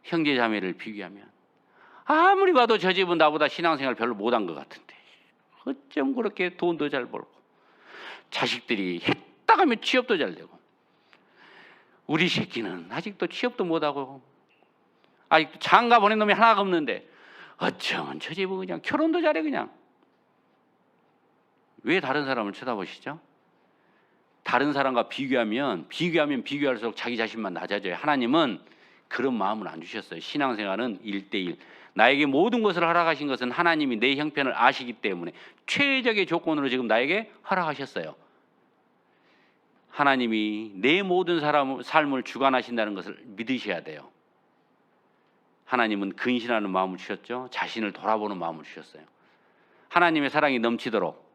형제자매를 비교하면 아무리 봐도 저 집은 나보다 신앙생활 별로 못한 것 같은데 어쩜 그렇게 돈도 잘 벌고 자식들이 했다 가면 취업도 잘 되고 우리 새끼는 아직도 취업도 못하고 아직도 장가 보낸 놈이 하나가 없는데 어쩌면 저 집은 그냥 결혼도 잘해. 그냥 왜 다른 사람을 쳐다보시죠? 다른 사람과 비교하면 비교할수록 자기 자신만 낮아져요. 하나님은 그런 마음을 안 주셨어요. 신앙생활은 1대1. 나에게 모든 것을 허락하신 것은 하나님이 내 형편을 아시기 때문에 최적의 조건으로 지금 나에게 허락하셨어요. 하나님이 내 모든 삶을 주관하신다는 것을 믿으셔야 돼요. 하나님은 근신하는 마음을 주셨죠. 자신을 돌아보는 마음을 주셨어요. 하나님의 사랑이 넘치도록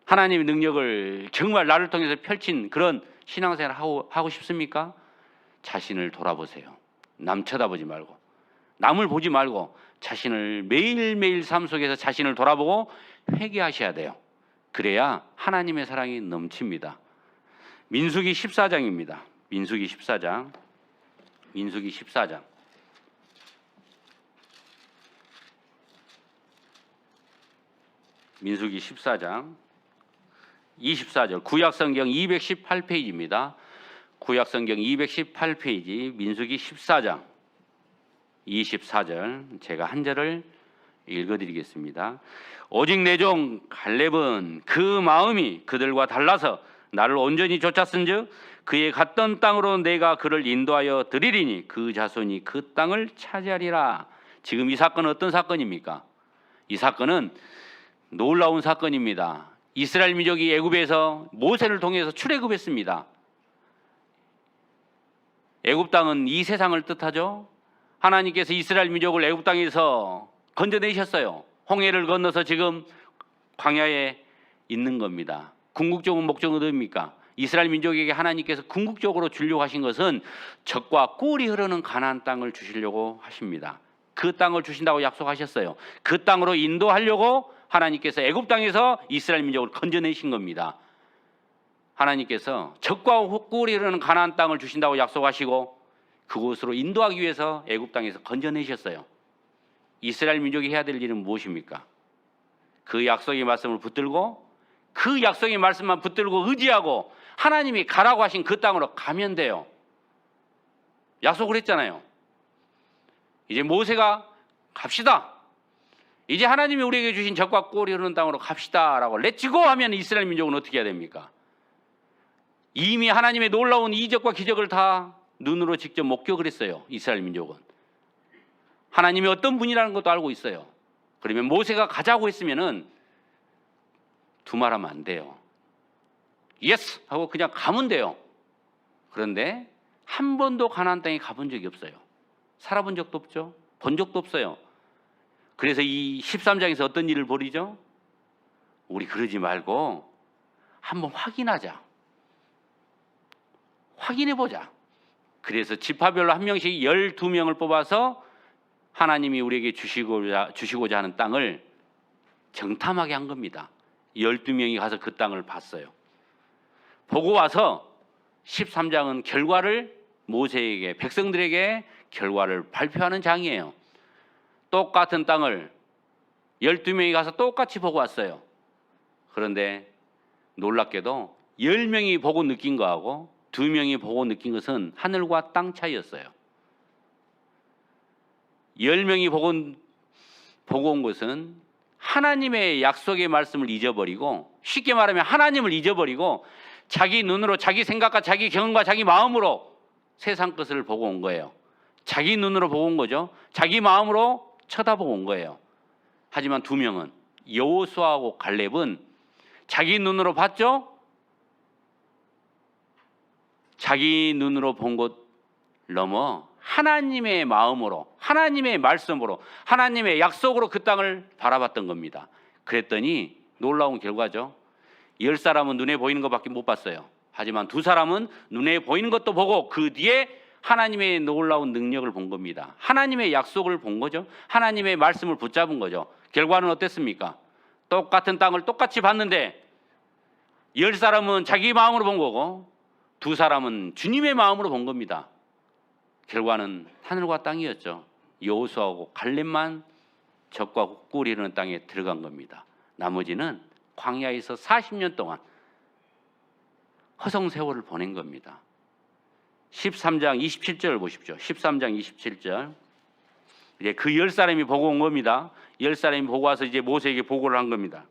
하나님의 능력을 정말 나를 통해서 펼친 그런 신앙생활을 하고 싶습니까? 자신을 돌아보세요. 남 쳐다보지 말고 남을 보지 말고 자신을 매일매일 삶 속에서 자신을 돌아보고 회개하셔야 돼요. 그래야 하나님의 사랑이 넘칩니다. 민수기 14장입니다. 민수기 14장. 민수기 14장. 민수기 14장 24절 구약성경 218페이지입니다. 구약성경 218페이지 민수기 14장 24절 제가 한 절을 읽어드리겠습니다. 오직 내 종 갈렙은 그 마음이 그들과 달라서 나를 온전히 쫓았은즉 그의 갔던 땅으로 내가 그를 인도하여 드리리니 그 자손이 그 땅을 차지하리라. 지금 이 사건은 어떤 사건입니까? 이 사건은 놀라운 사건입니다. 이스라엘 민족이 애굽에서 모세를 통해서 출애굽했습니다. 애굽 땅은 이 세상을 뜻하죠. 하나님께서 이스라엘 민족을 애굽 땅에서 건져내셨어요. 홍해를 건너서 지금 광야에 있는 겁니다. 궁극적인 목적은 어디입니까? 이스라엘 민족에게 하나님께서 궁극적으로 주려고 하신 것은 젖과 꿀이 흐르는 가나안 땅을 주시려고 하십니다. 그 땅을 주신다고 약속하셨어요. 그 땅으로 인도하려고 하나님께서 애굽 땅에서 이스라엘 민족을 건져내신 겁니다. 하나님께서 젖과 꿀이 흐르는 가나안 땅을 주신다고 약속하시고 그곳으로 인도하기 위해서 애굽 땅에서 건져내셨어요. 이스라엘 민족이 해야 될 일은 무엇입니까? 그 약속의 말씀을 붙들고 그 약속의 말씀만 붙들고 의지하고 하나님이 가라고 하신 그 땅으로 가면 돼요. 약속을 했잖아요. 이제 모세가 갑시다. 이제 하나님이 우리에게 주신 젖과 꿀이 흐르는 땅으로 갑시다라고 렛츠고 하면 이스라엘 민족은 어떻게 해야 됩니까? 이미 하나님의 놀라운 이적과 기적을 다 눈으로 직접 목격을 했어요. 이스라엘 민족은 하나님이 어떤 분이라는 것도 알고 있어요. 그러면 모세가 가자고 했으면은 두말하면 안 돼요. 예스 하고 그냥 가면 돼요. 그런데 한 번도 가나안 땅에 가본 적이 없어요. 살아본 적도 없죠. 본 적도 없어요. 그래서 이 13장에서 어떤 일을 벌이죠? 우리 그러지 말고 한번 확인하자. 확인해보자. 그래서 지파별로 한 명씩 12명을 뽑아서 하나님이 우리에게 주시고자 하는 땅을 정탐하게 한 겁니다. 12명이 가서 그 땅을 봤어요. 보고 와서 13장은 결과를 모세에게 백성들에게 결과를 발표하는 장이에요. 똑같은 땅을 12명이 가서 똑같이 보고 왔어요. 그런데 놀랍게도 10명이 보고 느낀 거하고 2명이 보고 느낀 것은 하늘과 땅 차이였어요. 10명이 보고 온 것은 하나님의 약속의 말씀을 잊어버리고, 쉽게 말하면 하나님을 잊어버리고 자기 눈으로, 자기 생각과 자기 경험과 자기 마음으로 세상 것을 보고 온 거예요. 자기 눈으로 보고 온 거죠. 자기 마음으로 쳐다보고 온 거예요. 하지만 두 명은, 여호수아하고 갈렙은 자기 눈으로 봤죠. 자기 눈으로 본 것 넘어 하나님의 마음으로, 하나님의 말씀으로, 하나님의 약속으로 그 땅을 바라봤던 겁니다. 그랬더니 놀라운 결과죠. 10사람은 눈에 보이는 것밖에 못 봤어요. 하지만 2사람은 눈에 보이는 것도 보고 그 뒤에 하나님의 놀라운 능력을 본 겁니다. 하나님의 약속을 본 거죠. 하나님의 말씀을 붙잡은 거죠. 결과는 어땠습니까? 똑같은 땅을 똑같이 봤는데 10사람은 자기 마음으로 본 거고 2사람은 주님의 마음으로 본 겁니다. 결과는 하늘과 땅이었죠. 여호수아하고 갈렙만 적과 꿀이 흐르는 땅에 들어간 겁니다. 나머지는 광야에서 40년 동안 허송 세월을 보낸 겁니다. 13장 27절 보십시오. 13장 27절. 이제 그 10사람이 보고 온 겁니다. 10사람이 보고 와서 이제 모세에게 보고를 한 겁니다.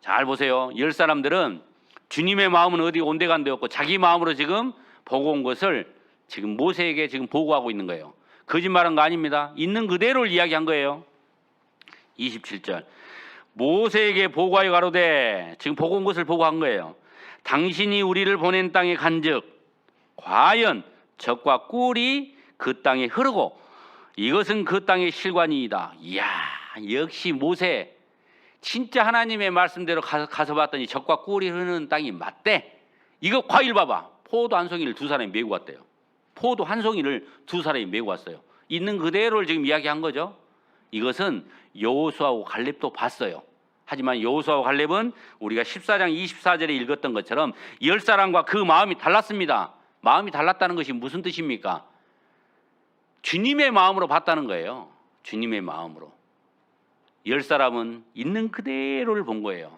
잘 보세요. 10사람들은 주님의 마음은 어디 온데간데없고 자기 마음으로 지금 보고 온 것을 지금 모세에게 지금 보고하고 있는 거예요. 거짓말한 거 아닙니다. 있는 그대로를 이야기한 거예요. 27절. 모세에게 보고하여 가로되, 지금 보고 온 것을 보고한 거예요. 당신이 우리를 보낸 땅에 간즉 과연 젖과 꿀이 그 땅에 흐르고 이것은 그 땅의 실관이이다. 이야, 역시 모세 진짜 하나님의 말씀대로 가서 봤더니 젖과 꿀이 흐르는 땅이 맞대. 이거 과일 봐봐. 포도 한 송이를 2사람이 메고 왔대요. 포도 한 송이를 2사람이 메고 왔어요. 있는 그대로를 지금 이야기한 거죠. 이것은 여호수아하고 갈렙도 봤어요. 하지만 여호수아와 갈렙은 우리가 14장 24절에 읽었던 것처럼 10사람과 그 마음이 달랐습니다. 마음이 달랐다는 것이 무슨 뜻입니까? 주님의 마음으로 봤다는 거예요. 주님의 마음으로. 10사람은 있는 그대로를 본 거예요.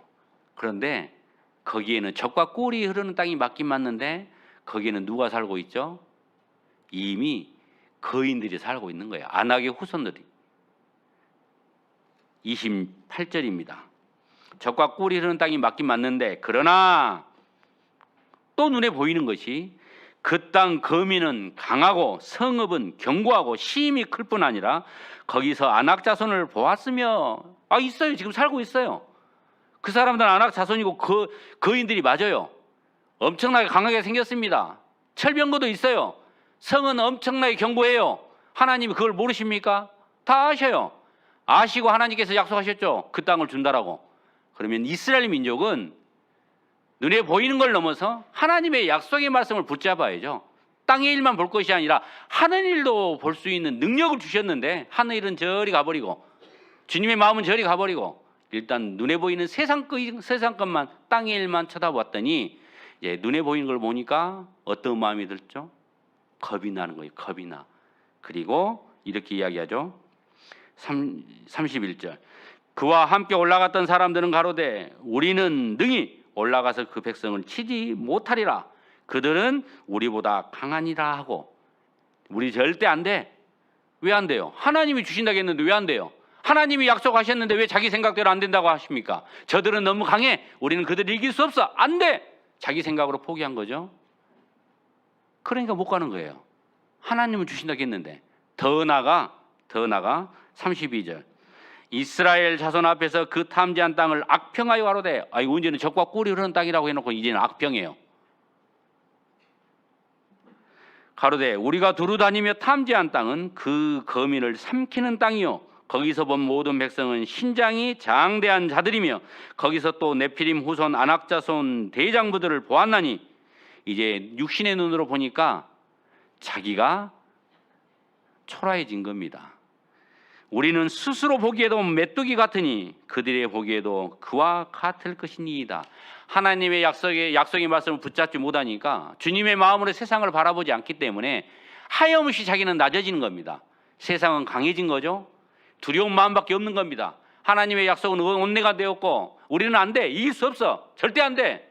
그런데 거기에는 젖과 꿀이 흐르는 땅이 맞긴 맞는데 거기에는 누가 살고 있죠? 이미 거인들이 살고 있는 거예요. 아낙의 후손들이. 28절입니다. 젖과 꿀이 흐르는 땅이 맞긴 맞는데 그러나 또 눈에 보이는 것이 그 땅 거민은 강하고 성읍은 견고하고 힘이 클 뿐 아니라 거기서 아낙 자손을 보았으며, 있어요. 지금 살고 있어요. 그 사람들은 아낙 자손이고 그 거인들이 맞아요. 엄청나게 강하게 생겼습니다. 철병거도 있어요. 성은 엄청나게 견고해요. 하나님이 그걸 모르십니까? 다 아셔요. 아시고 하나님께서 약속하셨죠. 그 땅을 준다라고. 그러면 이스라엘 민족은 눈에 보이는 걸 넘어서 하나님의 약속의 말씀을 붙잡아야죠. 땅의 일만 볼 것이 아니라 하늘 일도 볼 수 있는 능력을 주셨는데 하늘 일은 저리 가버리고 주님의 마음은 저리 가버리고 일단 눈에 보이는 세상 것만, 땅의 일만 쳐다봤더니 이제 눈에 보이는 걸 보니까 어떤 마음이 들죠? 겁이 나는 거예요. 겁이 나. 그리고 이렇게 이야기하죠. 31절. 그와 함께 올라갔던 사람들은 가로되 우리는 능히 올라가서 그 백성을 치지 못하리라. 그들은 우리보다 강하니라 하고. 우리 절대 안 돼. 왜 안 돼요? 하나님이 주신다고 했는데 왜 안 돼요? 하나님이 약속하셨는데 왜 자기 생각대로 안 된다고 하십니까? 저들은 너무 강해. 우리는 그들을 이길 수 없어. 안 돼. 자기 생각으로 포기한 거죠. 그러니까 못 가는 거예요. 하나님은 주신다고 했는데. 더 나아가 32절. 이스라엘 자손 앞에서 그 탐지한 땅을 악평하여 가로되, 이제는 젖과 꿀이 흐르는 땅이라고 해놓고 이제는 악평해요. 가로되 우리가 두루 다니며 탐지한 땅은 그 거민을 삼키는 땅이요 거기서 본 모든 백성은 신장이 장대한 자들이며 거기서 또 네피림 후손 아낙 자손 대장부들을 보았나니. 이제 육신의 눈으로 보니까 자기가 초라해진 겁니다. 우리는 스스로 보기에도 메뚜기 같으니 그들의 보기에도 그와 같을 것이니이다. 하나님의 약속의 말씀을 붙잡지 못하니까 주님의 마음으로 세상을 바라보지 않기 때문에 하염없이 자기는 낮아지는 겁니다. 세상은 강해진 거죠. 두려운 마음밖에 없는 겁니다. 하나님의 약속은 온내가 되었고 우리는 안 돼. 이길 수 없어. 절대 안 돼.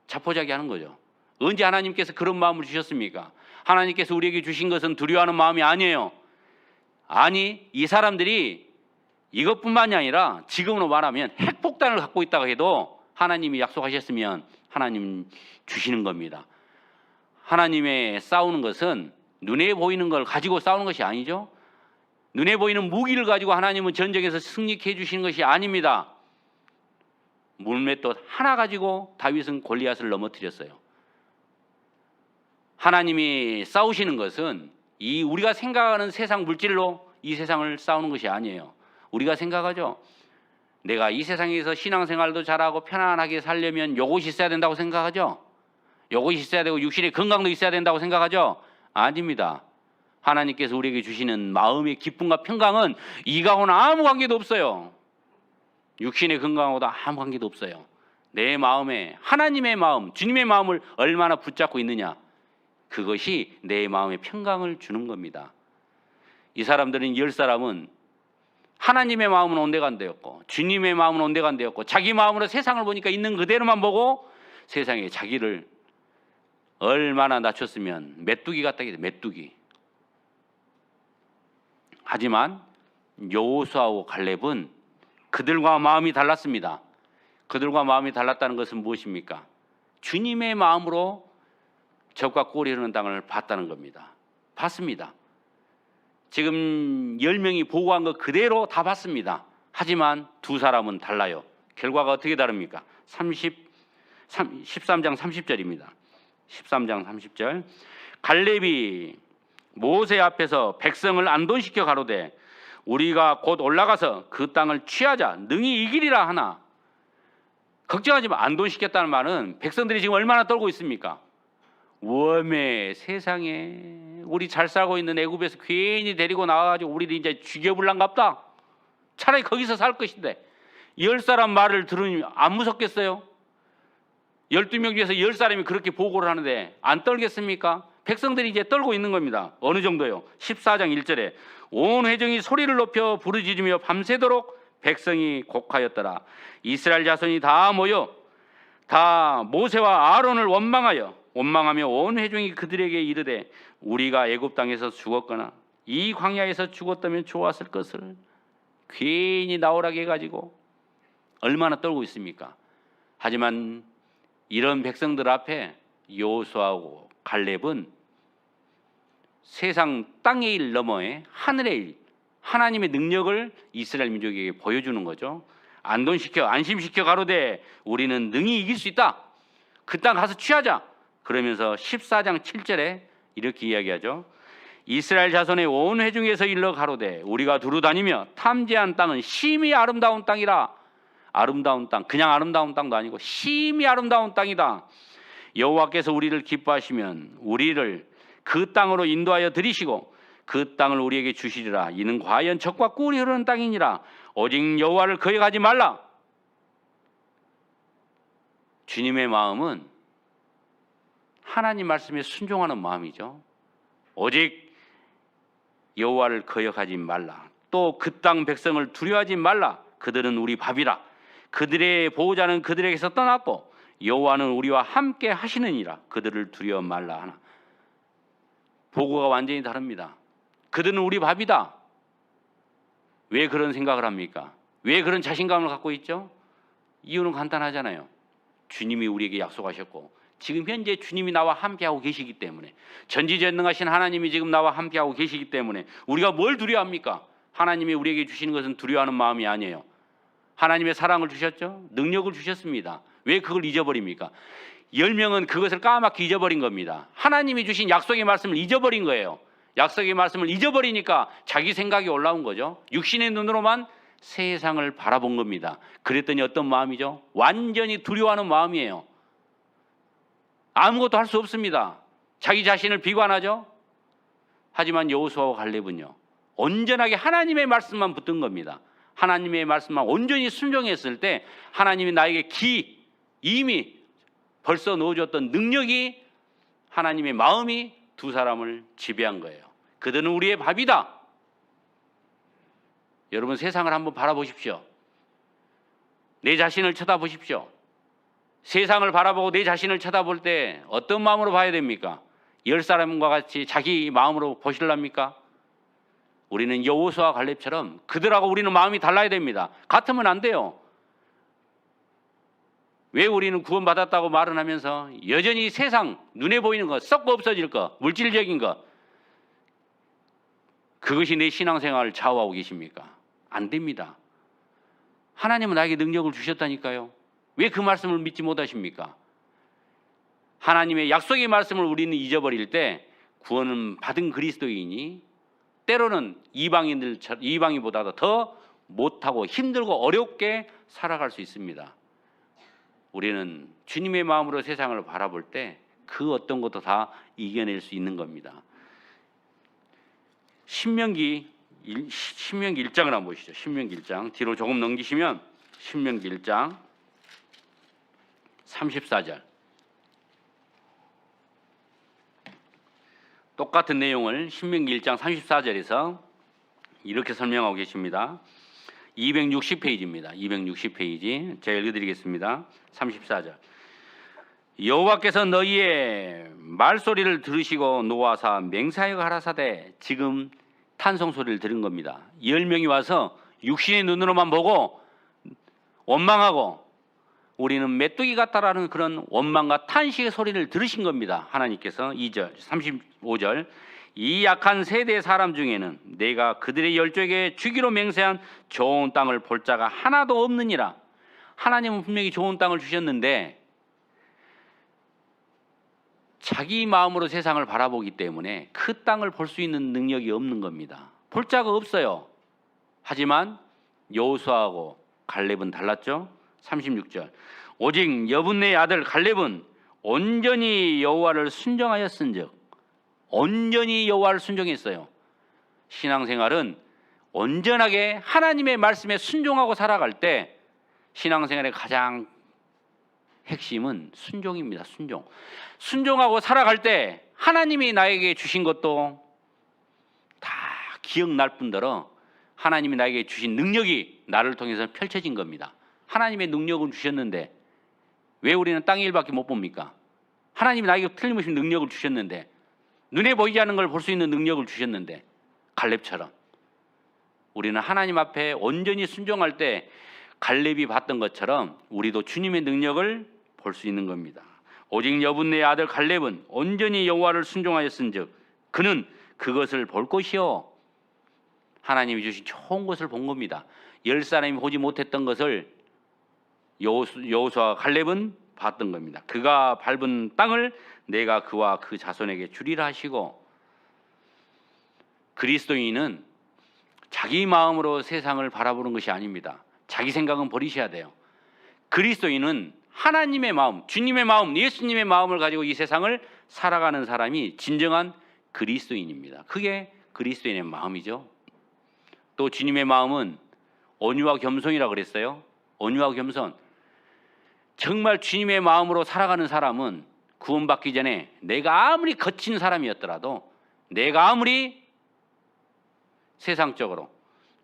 자포자기하는 거죠. 언제 하나님께서 그런 마음을 주셨습니까? 하나님께서 우리에게 주신 것은 두려워하는 마음이 아니에요. 아니, 이 사람들이 이것뿐만이 아니라 지금으로 말하면 핵폭탄을 갖고 있다고 해도 하나님이 약속하셨으면 하나님 주시는 겁니다. 하나님의 싸우는 것은 눈에 보이는 걸 가지고 싸우는 것이 아니죠. 눈에 보이는 무기를 가지고 하나님은 전쟁에서 승리케 해주시는 것이 아닙니다. 물맷돌 하나 가지고 다윗은 골리앗을 넘어뜨렸어요. 하나님이 싸우시는 것은 이 우리가 생각하는 세상 물질로 이 세상을 싸우는 것이 아니에요. 우리가 생각하죠. 내가 이 세상에서 신앙생활도 잘하고 편안하게 살려면 요것이 있어야 된다고 생각하죠. 요것이 있어야 되고 육신의 건강도 있어야 된다고 생각하죠. 아닙니다. 하나님께서 우리에게 주시는 마음의 기쁨과 평강은 이거하고는 아무 관계도 없어요. 육신의 건강하고도 아무 관계도 없어요. 내 마음에 하나님의 마음, 주님의 마음을 얼마나 붙잡고 있느냐, 그것이 내 마음의 평강을 주는 겁니다. 이 사람들은 10사람은 하나님의 마음은 온데간데였고 주님의 마음은 온데간데였고 자기 마음으로 세상을 보니까 있는 그대로만 보고 세상에 자기를 얼마나 낮췄으면 메뚜기 같다 해도 메뚜기. 하지만 여호수아하고 갈렙은 그들과 마음이 달랐습니다. 그들과 마음이 달랐다는 것은 무엇입니까? 주님의 마음으로 적과 꼴이 흐르는 땅을 봤다는 겁니다. 봤습니다. 지금 10명이 보고한 것 그대로 다 봤습니다. 하지만 두 사람은 달라요. 결과가 어떻게 다릅니까? 13장 30절입니다. 13장 30절. 갈렙이 모세 앞에서 백성을 안돈시켜 가로되 우리가 곧 올라가서 그 땅을 취하자 능히 이기리라 하나. 걱정하지 마. 안돈시켰다는 말은 백성들이 지금 얼마나 떨고 있습니까? 웜에 세상에 우리 잘 살고 있는 애굽에서 괜히 데리고 나와가지고 우리를 이제 죽여불란갑다. 차라리 거기서 살 것인데 10사람 말을 들으니 안 무섭겠어요? 12명 중에서 10사람이 그렇게 보고를 하는데 안 떨겠습니까? 백성들이 이제 떨고 있는 겁니다. 어느 정도요? 14장 1절에 온 회중이 소리를 높여 부르짖으며 밤새도록 백성이 곡하였더라. 이스라엘 자손이 다 모여 다 모세와 아론을 원망하며 온 회중이 그들에게 이르되 우리가 애굽 땅에서 죽었거나 이 광야에서 죽었다면 좋았을 것을 괜히 나오라게 해가지고 얼마나 떨고 있습니까? 하지만 이런 백성들 앞에 여호수아하고 갈렙은 세상 땅의 일 너머에 하늘의 일, 하나님의 능력을 이스라엘 민족에게 보여주는 거죠. 안심시켜 가로되 우리는 능히 이길 수 있다. 그 땅 가서 취하자. 그러면서 14장 7절에 이렇게 이야기하죠. 이스라엘 자손의 온 회중에서 일러 가로되 우리가 두루 다니며 탐지한 땅은 심히 아름다운 땅이라. 아름다운 땅, 그냥 아름다운 땅도 아니고 심히 아름다운 땅이다. 여호와께서 우리를 기뻐하시면 우리를 그 땅으로 인도하여 들이시고 그 땅을 우리에게 주시리라. 이는 과연 적과 꿀이 흐르는 땅이니라. 오직 여호와를 거역하지 말라. 주님의 마음은 하나님 말씀에 순종하는 마음이죠. 오직 여호와를 거역하지 말라. 또 그 땅 백성을 두려워하지 말라. 그들은 우리 밥이라. 그들의 보호자는 그들에게서 떠났고 여호와는 우리와 함께 하시느니라. 그들을 두려워 말라 하나. 보고가 완전히 다릅니다. 그들은 우리 밥이다. 왜 그런 생각을 합니까? 왜 그런 자신감을 갖고 있죠? 이유는 간단하잖아요. 주님이 우리에게 약속하셨고 지금 현재 주님이 나와 함께하고 계시기 때문에, 전지전능하신 하나님이 지금 나와 함께하고 계시기 때문에 우리가 뭘 두려워합니까? 하나님이 우리에게 주시는 것은 두려워하는 마음이 아니에요. 하나님의 사랑을 주셨죠? 능력을 주셨습니다. 왜 그걸 잊어버립니까? 10명은 그것을 까맣게 잊어버린 겁니다. 하나님이 주신 약속의 말씀을 잊어버린 거예요. 약속의 말씀을 잊어버리니까 자기 생각이 올라온 거죠. 육신의 눈으로만 세상을 바라본 겁니다. 그랬더니 어떤 마음이죠? 완전히 두려워하는 마음이에요. 아무것도 할 수 없습니다. 자기 자신을 비관하죠. 하지만 여호수아와 갈렙은요, 온전하게 하나님의 말씀만 붙든 겁니다. 하나님의 말씀만 온전히 순종했을 때 하나님이 나에게 이미 벌써 넣어줬던 능력이, 하나님의 마음이 두 사람을 지배한 거예요. 그들은 우리의 밥이다. 여러분, 세상을 한번 바라보십시오. 내 자신을 쳐다보십시오. 세상을 바라보고 내 자신을 쳐다볼 때 어떤 마음으로 봐야 됩니까? 10사람과 같이 자기 마음으로 보실랍니까? 우리는 여호수아와 갈렙처럼 그들하고 우리는 마음이 달라야 됩니다. 같으면 안 돼요. 왜 우리는 구원받았다고 말은 하면서 여전히 세상 눈에 보이는 거, 썩고 없어질 거, 물질적인 거, 그것이 내 신앙생활을 좌우하고 계십니까? 안 됩니다. 하나님은 나에게 능력을 주셨다니까요. 왜 그 말씀을 믿지 못하십니까? 하나님의 약속의 말씀을 우리는 잊어버릴 때 구원은 받은 그리스도인이 때로는 이방인보다도 더 못하고 힘들고 어렵게 살아갈 수 있습니다. 우리는 주님의 마음으로 세상을 바라볼 때 그 어떤 것도 다 이겨낼 수 있는 겁니다. 신명기 1장을 한번 보시죠. 신명기 1장 뒤로 조금 넘기시면 신명기 1장 34절 똑같은 내용을 신명기 1장 34절에서 이렇게 설명하고 계십니다. 260페이지입니다. 260페이지 제가 읽어드리겠습니다. 34절 여호와께서 너희의 말소리를 들으시고 노하사 맹세하여 가라사대 지금 탄성 소리를 들은 겁니다. 10명이 와서 육신의 눈으로만 보고 원망하고 우리는 메뚜기 같다라는 그런 원망과 탄식의 소리를 들으신 겁니다. 하나님께서 2절 35절 이 약한 세대 사람 중에는 내가 그들의 열조에게 주기로 맹세한 좋은 땅을 볼 자가 하나도 없느니라. 하나님은 분명히 좋은 땅을 주셨는데 자기 마음으로 세상을 바라보기 때문에 그 땅을 볼 수 있는 능력이 없는 겁니다. 볼 자가 없어요. 하지만 여호수아하고 갈렙은 달랐죠. 36절 오직 여분네의 아들 갈렙은 온전히 여호와를 순종하였은즉 온전히 여호와를 순종했어요. 신앙생활은 온전하게 하나님의 말씀에 순종하고 살아갈 때 신앙생활의 가장 핵심은 순종입니다. 순종하고 살아갈 때 하나님이 나에게 주신 것도 다 기억날 뿐더러 하나님이 나에게 주신 능력이 나를 통해서 펼쳐진 겁니다. 하나님의 능력을 주셨는데 왜 우리는 땅의 일밖에 못 봅니까? 하나님이 나에게 틀림없이 능력을 주셨는데 눈에 보이지 않는 걸 볼 수 있는 능력을 주셨는데 갈렙처럼 우리는 하나님 앞에 온전히 순종할 때 갈렙이 봤던 것처럼 우리도 주님의 능력을 볼 수 있는 겁니다. 오직 여분네의 아들 갈렙은 온전히 여호와를 순종하였은즉 그는 그것을 볼 것이요 하나님이 주신 좋은 것을 본 겁니다. 10사람이 보지 못했던 것을 여호수아와 갈렙은 봤던 겁니다. 그가 밟은 땅을 내가 그와 그 자손에게 주리라 하시고 그리스도인은 자기 마음으로 세상을 바라보는 것이 아닙니다. 자기 생각은 버리셔야 돼요. 그리스도인은 하나님의 마음, 주님의 마음, 예수님의 마음을 가지고 이 세상을 살아가는 사람이 진정한 그리스도인입니다. 그게 그리스도인의 마음이죠. 또 주님의 마음은 온유와 겸손이라고 그랬어요. 온유와 겸손. 정말 주님의 마음으로 살아가는 사람은 구원받기 전에 내가 아무리 거친 사람이었더라도 내가 아무리 세상적으로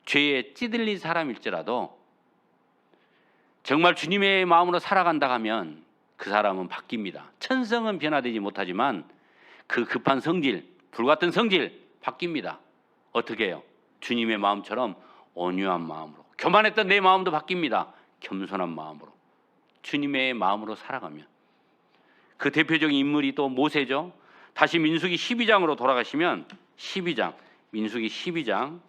죄에 찌들린 사람일지라도 정말 주님의 마음으로 살아간다 하면 그 사람은 바뀝니다. 천성은 변화되지 못하지만 그 급한 성질, 불같은 성질 바뀝니다. 어떻게 해요? 주님의 마음처럼 온유한 마음으로. 교만했던 내 마음도 바뀝니다. 겸손한 마음으로. 주님의 마음으로 살아가면. 그 대표적인 인물이 또 모세죠. 다시 민수기 12장으로 돌아가시면 12장, 민수기 12장,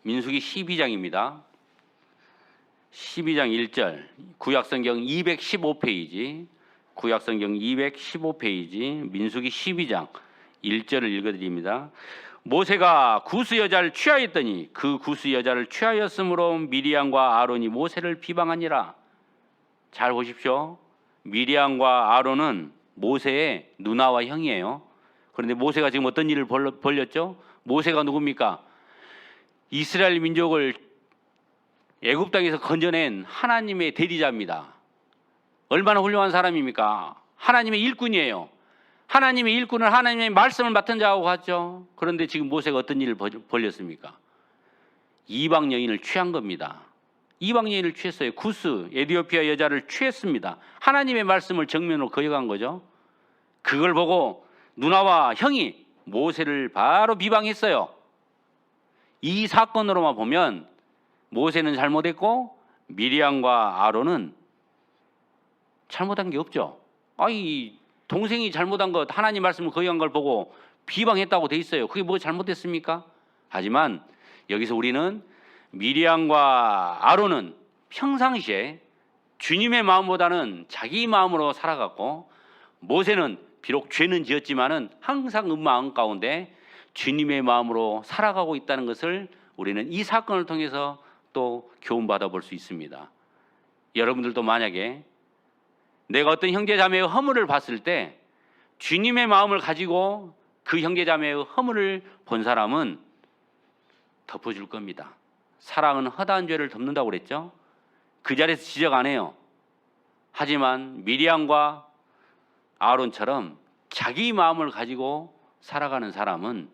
민수기 12장입니다. 12장 1절, 구약성경 215페이지, 구약성경 215페이지, 민수기 12장 1절을 읽어드립니다. 모세가 구스 여자를 취하였더니 그 구스 여자를 취하였으므로 미리암과 아론이 모세를 비방하니라. 잘 보십시오. 미리암과 아론은 모세의 누나와 형이에요. 그런데 모세가 지금 어떤 일을 벌였죠? 모세가 누굽니까? 이스라엘 민족을 애굽 땅에서 건져낸 하나님의 대리자입니다. 얼마나 훌륭한 사람입니까? 하나님의 일꾼이에요. 하나님의 일꾼을 하나님의 말씀을 맡은 자하고 하죠. 그런데 지금 모세가 어떤 일을 벌였습니까? 이방 여인을 취한 겁니다. 이방 여인을 취했어요. 구스 에티오피아 여자를 취했습니다. 하나님의 말씀을 정면으로 거역한 거죠. 그걸 보고 누나와 형이 모세를 바로 비방했어요. 이 사건으로만 보면 모세는 잘못했고 미리암과 아론은 잘못한 게 없죠. 아니, 동생이 잘못한 것, 하나님 말씀을 거역한 걸 보고 비방했다고 돼 있어요. 그게 뭐 잘못됐습니까? 하지만 여기서 우리는 미리암과 아론은 평상시에 주님의 마음보다는 자기 마음으로 살아갔고, 모세는 비록 죄는 지었지만은 항상 마음 가운데 주님의 마음으로 살아가고 있다는 것을 우리는 이 사건을 통해서 또 교훈받아 볼 수 있습니다. 여러분들도 만약에 내가 어떤 형제자매의 허물을 봤을 때 주님의 마음을 가지고 그 형제자매의 허물을 본 사람은 덮어줄 겁니다. 사랑은 허다한 죄를 덮는다고 그랬죠. 그 자리에서 지적 안 해요. 하지만 미리암과 아론처럼 자기 마음을 가지고 살아가는 사람은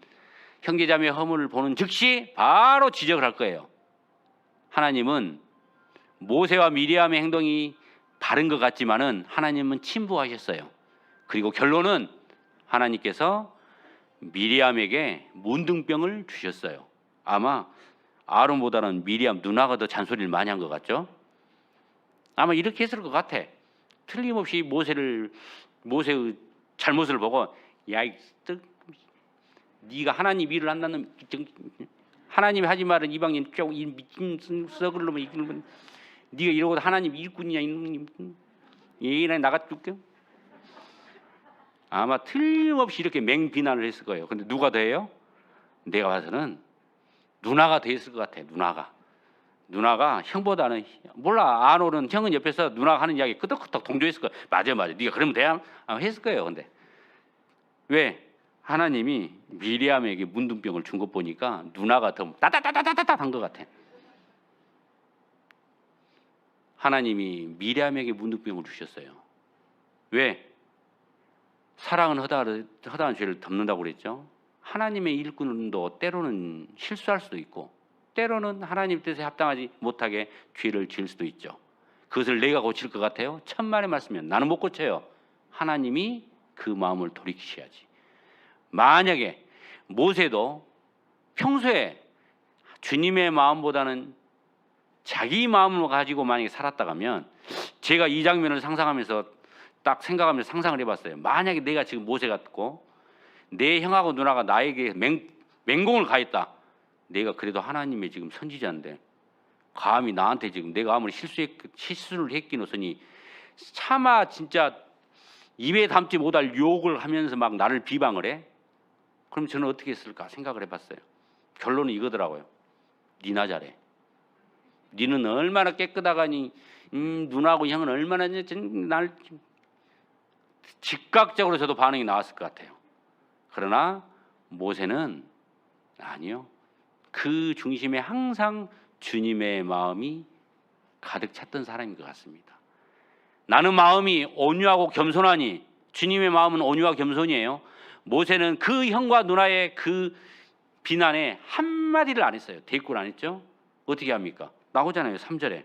형제자매의 허물을 보는 즉시 바로 지적을 할 거예요. 하나님은 모세와 미리암의 행동이 바른 것 같지만은 하나님은 침부하셨어요. 그리고 결론은 하나님께서 미리암에게 문둥병을 주셨어요. 아마 아론보다는 미리암 누나가 더 잔소리를 많이 한 것 같죠? 아마 이렇게 했을 것 같아. 틀림없이 모세의 잘못을 보고, 야, 네가 하나님 일을 한다는, 하나님이 하지 말은 이방인 이 미친 썩을 놈을 이기는, 네가 이러고 하나님 일꾼이냐 이놈, 얘나 나가 줄게. 아마 틀림없이 이렇게 맹비난을 했을 거예요. 근데 누가 더 해요? 내가 봐서는 누나가 더 했을 것 같아. 누나가 형보다는, 몰라, 아론은 형은 옆에서 누나가 하는 이야기 끄덕끄덕 동조했을 거야. 맞아 네가 그러면 돼? 아마 했을 거예요. 근데 왜? 하나님이 미리암에게 문둥병을 준 것 보니까 누나가 더 따다다다다다 한 것 같아. 하나님이 미리암에게 문둥병을 주셨어요. 왜? 사랑은 허다한 죄를 덮는다고 그랬죠. 하나님의 일꾼도 때로는 실수할 수도 있고, 때로는 하나님 뜻에 합당하지 못하게 죄를 지을 수도 있죠. 그것을 내가 고칠 것 같아요? 천만의 말씀이면 나는 못 고쳐요. 하나님이 그 마음을 돌이키셔야지. 만약에 모세도 평소에 주님의 마음보다는 자기 마음을 가지고 만약에 살았다면, 제가 이 장면을 상상하면서 딱 생각하면서 상상을 해봤어요. 만약에 내가 지금 모세 같고 내 형하고 누나가 나에게 맹공을 가했다. 내가 그래도 하나님의 지금 선지자인데 감히 나한테 지금 내가 아무리 실수를 했기노서니 차마 진짜 입에 담지 못할 욕을 하면서 막 나를 비방을 해? 그럼 저는 어떻게 했을까 생각을 해봤어요. 결론은 이거더라고요. 니나 잘해. 니는 얼마나 깨끗하가니, 누나하고 형은 얼마나 날, 즉각적으로 저도 반응이 나왔을 것 같아요. 그러나 모세는 아니요. 그 중심에 항상 주님의 마음이 가득 찼던 사람인 것 같습니다. 나는 마음이 온유하고 겸손하니, 주님의 마음은 온유와 겸손이에요. 모세는 그 형과 누나의 그 비난에 한마디를 안 했어요. 대꾸를 안 했죠. 어떻게 합니까? 나오잖아요. 3절에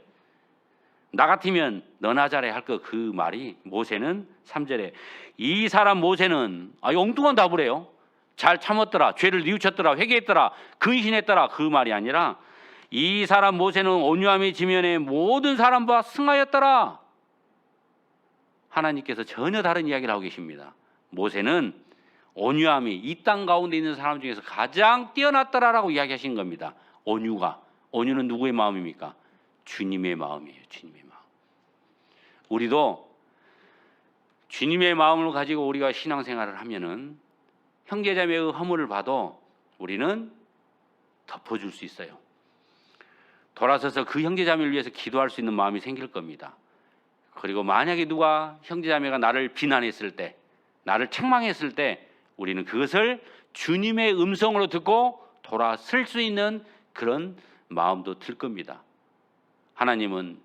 나 같으면 너나 잘해 할 거, 그 말이 모세는 3절에 이 사람 모세는 엉뚱한 답을 해요. 잘 참았더라, 죄를 뉘우쳤더라, 회개했더라, 근신했더라, 그 말이 아니라 이 사람 모세는 온유함이 지면에 모든 사람과 승하였더라. 하나님께서 전혀 다른 이야기를 하고 계십니다. 모세는 온유함이 이 땅 가운데 있는 사람 중에서 가장 뛰어났더라라고 이야기하신 겁니다. 온유는 누구의 마음입니까? 주님의 마음이에요. 주님의 마음. 우리도 주님의 마음을 가지고 우리가 신앙생활을 하면은 형제자매의 허물을 봐도 우리는 덮어줄 수 있어요. 돌아서서 그 형제자매를 위해서 기도할 수 있는 마음이 생길 겁니다. 그리고 만약에 누가 형제자매가 나를 비난했을 때, 나를 책망했을 때, 우리는 그것을 주님의 음성으로 듣고 돌아설 수 있는 그런 마음도 들 겁니다. 하나님은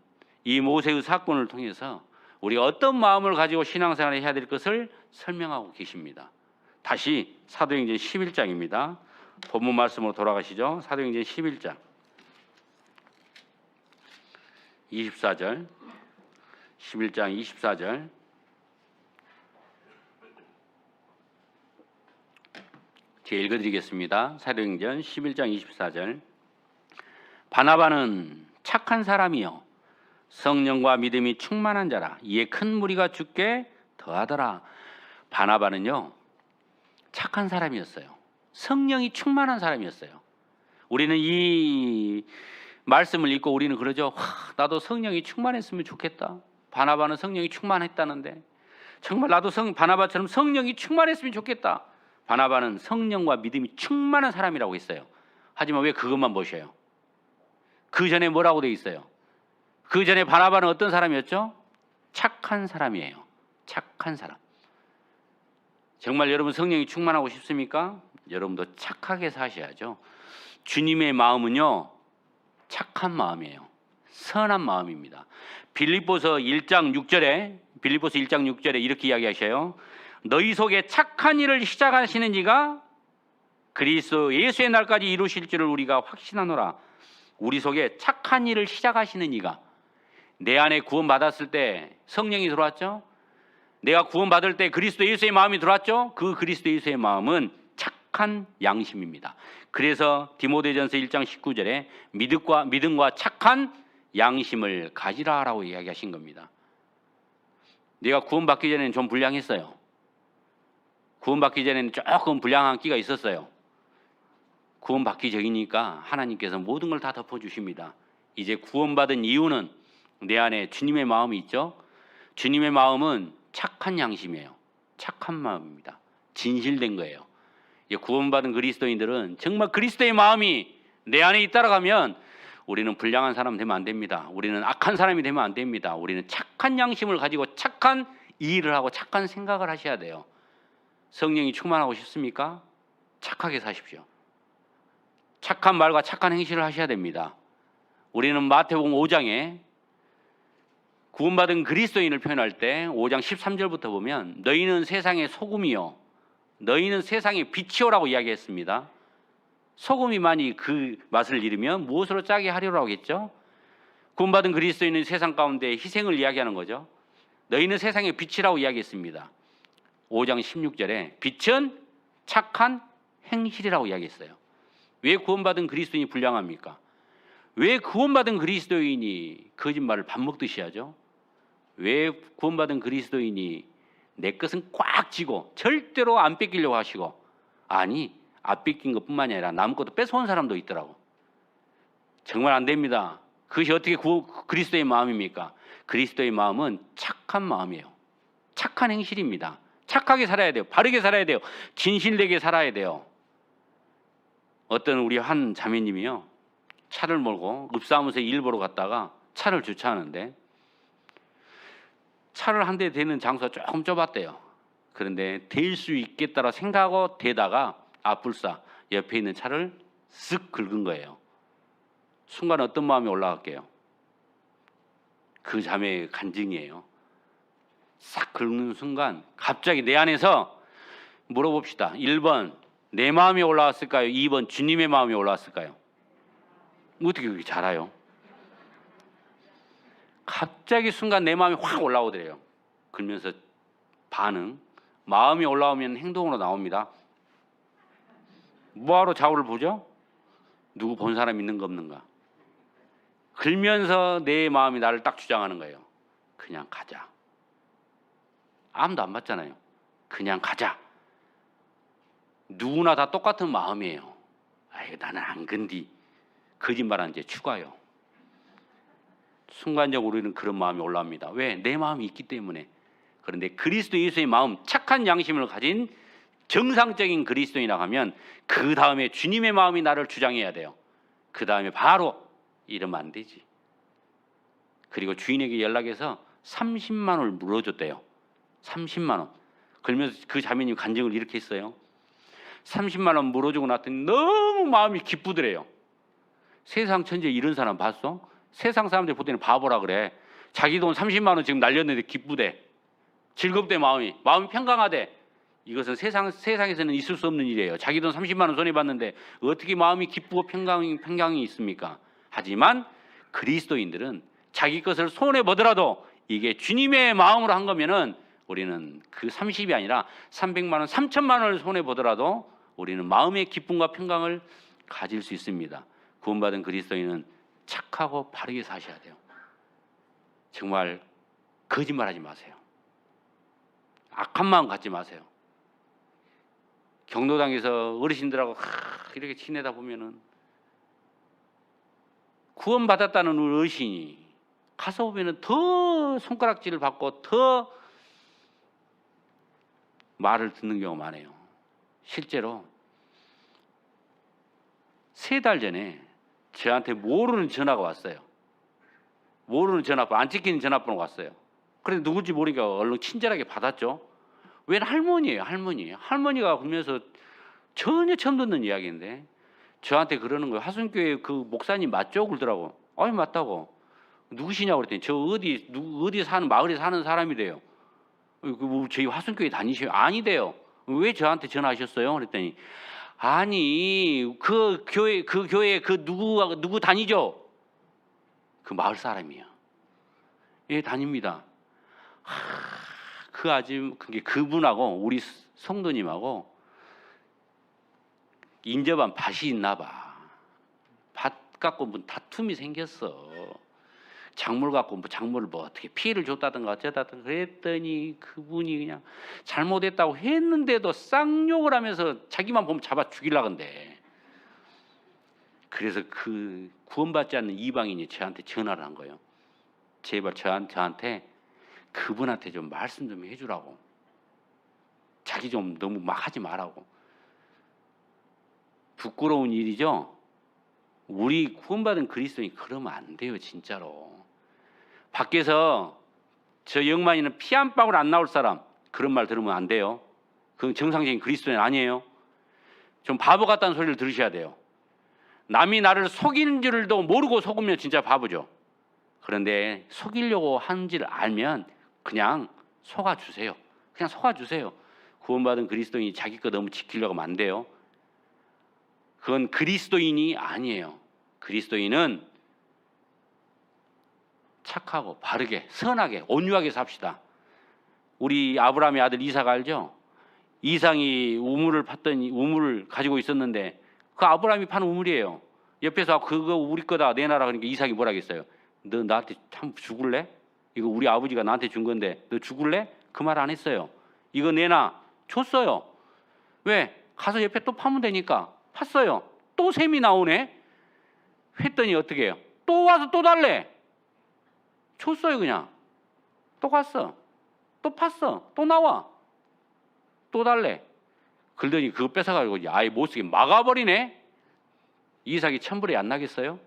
이 모세의 사건을 통해서 우리가 어떤 마음을 가지고 신앙생활을 해야 될 것을 설명하고 계십니다. 다시 사도행전 11장입니다. 본문 말씀으로 돌아가시죠. 사도행전 11장 24절, 11장 24절. 제가 읽어드리겠습니다. 사도행전 11장 24절. 바나바는 착한 사람이요 성령과 믿음이 충만한 자라. 이에 큰 무리가 죽게 더하더라. 바나바는요 착한 사람이었어요. 성령이 충만한 사람이었어요. 우리는 이 말씀을 읽고 우리는 그러죠. 나도 성령이 충만했으면 좋겠다. 바나바는 성령이 충만했다는데 정말 나도 바나바처럼 성령이 충만했으면 좋겠다. 바나바는 성령과 믿음이 충만한 사람이라고 했어요. 하지만 왜 그것만 보셔요? 그 전에 뭐라고 돼 있어요? 그 전에 바나바는 어떤 사람이었죠? 착한 사람이에요. 착한 사람. 정말 여러분 성령이 충만하고 싶습니까? 여러분도 착하게 사셔야죠. 주님의 마음은요 착한 마음이에요. 선한 마음입니다. 빌립보서 1장 6절에 이렇게 이야기하셔요. 너희 속에 착한 일을 시작하시는 이가 그리스도 예수의 날까지 이루실 줄을 우리가 확신하노라. 우리 속에 착한 일을 시작하시는 이가, 내 안에 구원받았을 때 성령이 들어왔죠. 내가 구원받을 때 그리스도 예수의 마음이 들어왔죠. 그 그리스도 예수의 마음은 착한 양심입니다. 그래서 디모데전서 1장 19절에 믿음과 착한 양심을 가지라라고 이야기하신 겁니다. 내가 구원받기 전에는 좀 불량했어요. 구원받기 전에는 조금 불량한 끼가 있었어요. 구원받기 전이니까 하나님께서 모든 걸 다 덮어주십니다. 이제 구원받은 이유는 내 안에 주님의 마음이 있죠. 주님의 마음은 착한 양심이에요. 착한 마음입니다. 진실된 거예요. 구원받은 그리스도인들은 정말 그리스도의 마음이 내 안에 있다라면 우리는 불량한 사람 되면 안 됩니다. 우리는 악한 사람이 되면 안 됩니다. 우리는 착한 양심을 가지고 착한 일을 하고 착한 생각을 하셔야 돼요. 성령이 충만하고 싶습니까? 착하게 사십시오. 착한 말과 착한 행실을 하셔야 됩니다. 우리는 마태복음 5장에 구원받은 그리스도인을 표현할 때 5장 13절부터 보면 너희는 세상의 소금이요 너희는 세상의 빛이요라고 이야기했습니다. 소금이 많이 그 맛을 잃으면 무엇으로 짜게 하려고 했죠? 구원받은 그리스도인은 세상 가운데 희생을 이야기하는 거죠. 너희는 세상의 빛이라고 이야기했습니다. 5장 16절에 빛은 착한 행실이라고 이야기했어요. 왜 구원받은 그리스도인이 불량합니까? 왜 구원받은 그리스도인이 거짓말을 밥 먹듯이 하죠? 왜 구원받은 그리스도인이 내 것은 꽉 쥐고 절대로 안 뺏기려고 하시고, 아니 안 뺏긴 것뿐만이 아니라 남 것도 뺏어온 사람도 있더라고. 정말 안 됩니다. 그것이 어떻게 그리스도의 마음입니까? 그리스도의 마음은 착한 마음이에요. 착한 행실입니다. 착하게 살아야 돼요. 바르게 살아야 돼요. 진실되게 살아야 돼요. 어떤 우리 한 자매님이요 차를 몰고 읍사무소에 일 보러 갔다가 차를 주차하는데 차를 한 대 대는 장소가 조금 좁았대요. 그런데 댈 수 있겠다라 생각하고 대다가 불사 옆에 있는 차를 쓱 긁은 거예요. 순간 어떤 마음이 올라갈게요? 그 자매의 간증이에요. 싹 긁는 순간 갑자기 내 안에서 물어봅시다. 1번 내 마음이 올라왔을까요? 2번 주님의 마음이 올라왔을까요? 어떻게 그렇게 잘 알아요? 갑자기 순간 내 마음이 확 올라오더래요. 그러면서 반응, 마음이 올라오면 행동으로 나옵니다. 뭐하러 좌우를 보죠? 누구 본 사람 있는 거 없는가? 그러면서 내 마음이 나를 딱 주장하는 거예요. 그냥 가자. 아무도 안 봤잖아요. 그냥 가자. 누구나 다 똑같은 마음이에요. 나는 안 건디. 거짓말하는 제 추가요. 순간적으로 우리는 그런 마음이 올라옵니다. 왜? 내 마음이 있기 때문에. 그런데 그리스도 예수의 마음, 착한 양심을 가진 정상적인 그리스도인이라고 하면 그 다음에 주님의 마음이 나를 주장해야 돼요. 그 다음에 바로 이러면 안 되지. 그리고 주인에게 연락해서 30만 원을 물어줬대요. 30만 원. 그러면서 그 자매님 간증을 이렇게 했어요. 30만 원 물어주고 났더니 너무 마음이 기쁘더래요. 세상 천지에 이런 사람 봤어? 세상 사람들 볼 때는 바보라 그래. 자기 돈 30만 원 지금 날렸는데 기쁘대. 즐겁대 마음이 평강하대. 이것은 세상에서는 있을 수 없는 일이에요. 자기 돈 30만 원 손해 봤는데 어떻게 마음이 기쁘고 평강이 있습니까? 하지만 그리스도인들은 자기 것을 손해 보더라도 이게 주님의 마음으로 한 거면은 우리는 그 30이 아니라 300만 원, 3천만 원을 손해 보더라도 우리는 마음의 기쁨과 평강을 가질 수 있습니다. 구원받은 그리스도인은 착하고 바르게 사셔야 돼요. 정말 거짓말하지 마세요. 악한 마음 갖지 마세요. 경로당에서 어르신들하고 이렇게 지내다 보면은 구원받았다는 어르신이 가서 보면은 더 손가락질을 받고 더 말을 듣는 경우가 많아요. 실제로 3달 전에 저한테 모르는 전화가 왔어요. 모르는 전화번호, 안 찍히는 전화번호가 왔어요. 그래서 누군지 모르니까 얼른 친절하게 받았죠. 웬 할머니예요, 할머니. 할머니가 그러면서 전혀 처음 듣는 이야기인데 저한테 그러는 거예요. 화순교회 그 목사님 맞죠? 그러더라고. 아니 맞다고. 누구시냐고 그랬더니 저 어디 사는 마을에 사는 사람이래요. 저희 화순교회 다니셔요? 아니래요. 왜 저한테 전화하셨어요? 그랬더니 아니 그 교회 누구 다니죠? 그 마을 사람이요. 예, 다닙니다. 그분하고 우리 성도님하고 인접한 밭이 있나 봐. 밭 갖고 뭐 다툼이 생겼어. 작물 갖고 작물을 어떻게 피해를 줬다든가 어쩌다든가 그랬더니 그분이 그냥 잘못했다고 했는데도 쌍욕을 하면서 자기만 보면 잡아 죽이려고 한대. 그래서 그 구원받지 않는 이방인이 저한테 전화를 한 거예요. 제발 저한테 그분한테 좀 말씀 좀 해주라고. 자기 좀 너무 막 하지 말라고. 부끄러운 일이죠. 우리 구원받은 그리스도인이 그러면 안 돼요, 진짜로. 밖에서 저 영만이는 피 한 방울 안 나올 사람 그런 말 들으면 안 돼요. 그건 정상적인 그리스도인 아니에요. 좀 바보 같다는 소리를 들으셔야 돼요. 남이 나를 속이는 줄도 모르고 속으면 진짜 바보죠. 그런데 속이려고 하는지를 알면 그냥 속아주세요. 그냥 속아주세요. 구원받은 그리스도인이 자기 거 너무 지키려고 하면 안 돼요. 그건 그리스도인이 아니에요. 그리스도인은 착하고 바르게 선하게 온유하게 삽시다. 우리 아브라함의 아들 이삭 알죠? 이삭이 우물을 가지고 있었는데 그 아브라함이 판 우물이에요. 옆에서 그거 우리 거다 내놔라 그러니까 이삭이 뭐라 했어요? 너 나한테 참 죽을래? 이거 우리 아버지가 나한테 준 건데 너 죽을래? 그 말 안 했어요. 이거 내놔. 줬어요. 왜? 가서 옆에 또 파면 되니까 팠어요. 또 샘이 나오네. 했더니 어떻게 해요? 또 와서 또 달래. 줬어요. 그냥 또 갔어. 또 팠어. 또 나와. 또 달래. 그러더니 그거 뺏어가지고 아예 못 쓰게 막아버리네. 이삭이 천불이 안 나겠어요?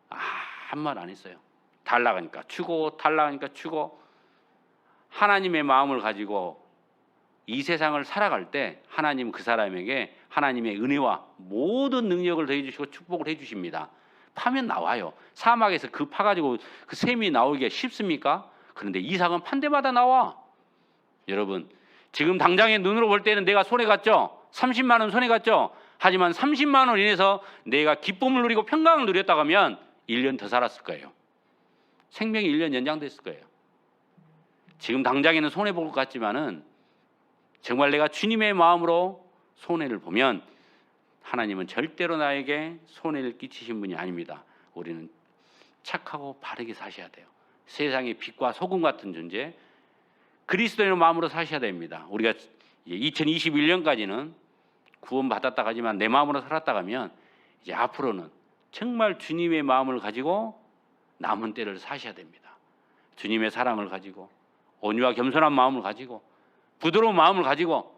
한 말 안 했어요. 달라가니까 주고 달라가니까 주고. 하나님의 마음을 가지고 이 세상을 살아갈 때 하나님은 그 사람에게 하나님의 은혜와 모든 능력을 더해주시고 축복을 해주십니다. 파면 나와요. 사막에서 그 파가지고 그 샘이 나오기가 쉽습니까? 그런데 이삭은 판 데마다 나와. 여러분 지금 당장의 눈으로 볼 때는 내가 손해갔죠. 30만 원 손해갔죠. 하지만 30만 원을 인해서 내가 기쁨을 누리고 평강을 누렸다고 하면 1년 더 살았을 거예요. 생명이 1년 연장됐을 거예요. 지금 당장에는 손해볼 것 같지만은 정말 내가 주님의 마음으로 손해를 보면 하나님은 절대로 나에게 손해를 끼치신 분이 아닙니다. 우리는 착하고 바르게 사셔야 돼요. 세상의 빛과 소금 같은 존재 그리스도인의 마음으로 사셔야 됩니다. 우리가 2021년까지는 구원받았다 하지만 내 마음으로 살았다 하면 이제 앞으로는 정말 주님의 마음을 가지고 남은 때를 사셔야 됩니다. 주님의 사랑을 가지고 온유와 겸손한 마음을 가지고 부드러운 마음을 가지고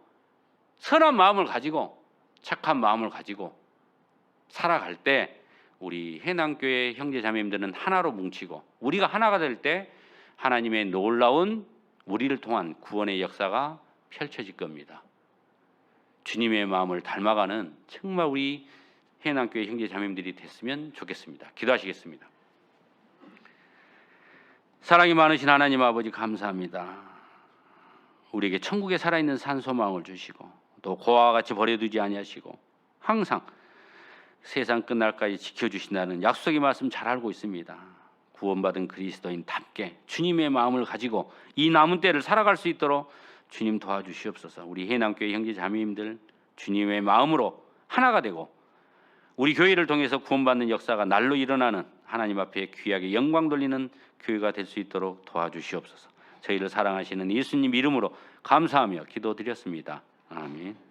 선한 마음을 가지고 착한 마음을 가지고 살아갈 때 우리 해남교회 형제자매님들은 하나로 뭉치고 우리가 하나가 될 때 하나님의 놀라운 우리를 통한 구원의 역사가 펼쳐질 겁니다. 주님의 마음을 닮아가는 정말 우리 해남교회 형제자매님들이 됐으면 좋겠습니다. 기도하시겠습니다. 사랑이 많으신 하나님 아버지 감사합니다. 우리에게 천국에 살아있는 산소망을 주시고 또 고아와 같이 버려두지 아니하시고 항상 세상 끝날까지 지켜주신다는 약속의 말씀 잘 알고 있습니다. 구원받은 그리스도인답게 주님의 마음을 가지고 이 남은 때를 살아갈 수 있도록 주님 도와주시옵소서. 우리 해남교회 형제 자매님들 주님의 마음으로 하나가 되고 우리 교회를 통해서 구원받는 역사가 날로 일어나는 하나님 앞에 귀하게 영광 돌리는 교회가 될 수 있도록 도와주시옵소서. 저희를 사랑하시는 예수님 이름으로 감사하며 기도드렸습니다. 아멘.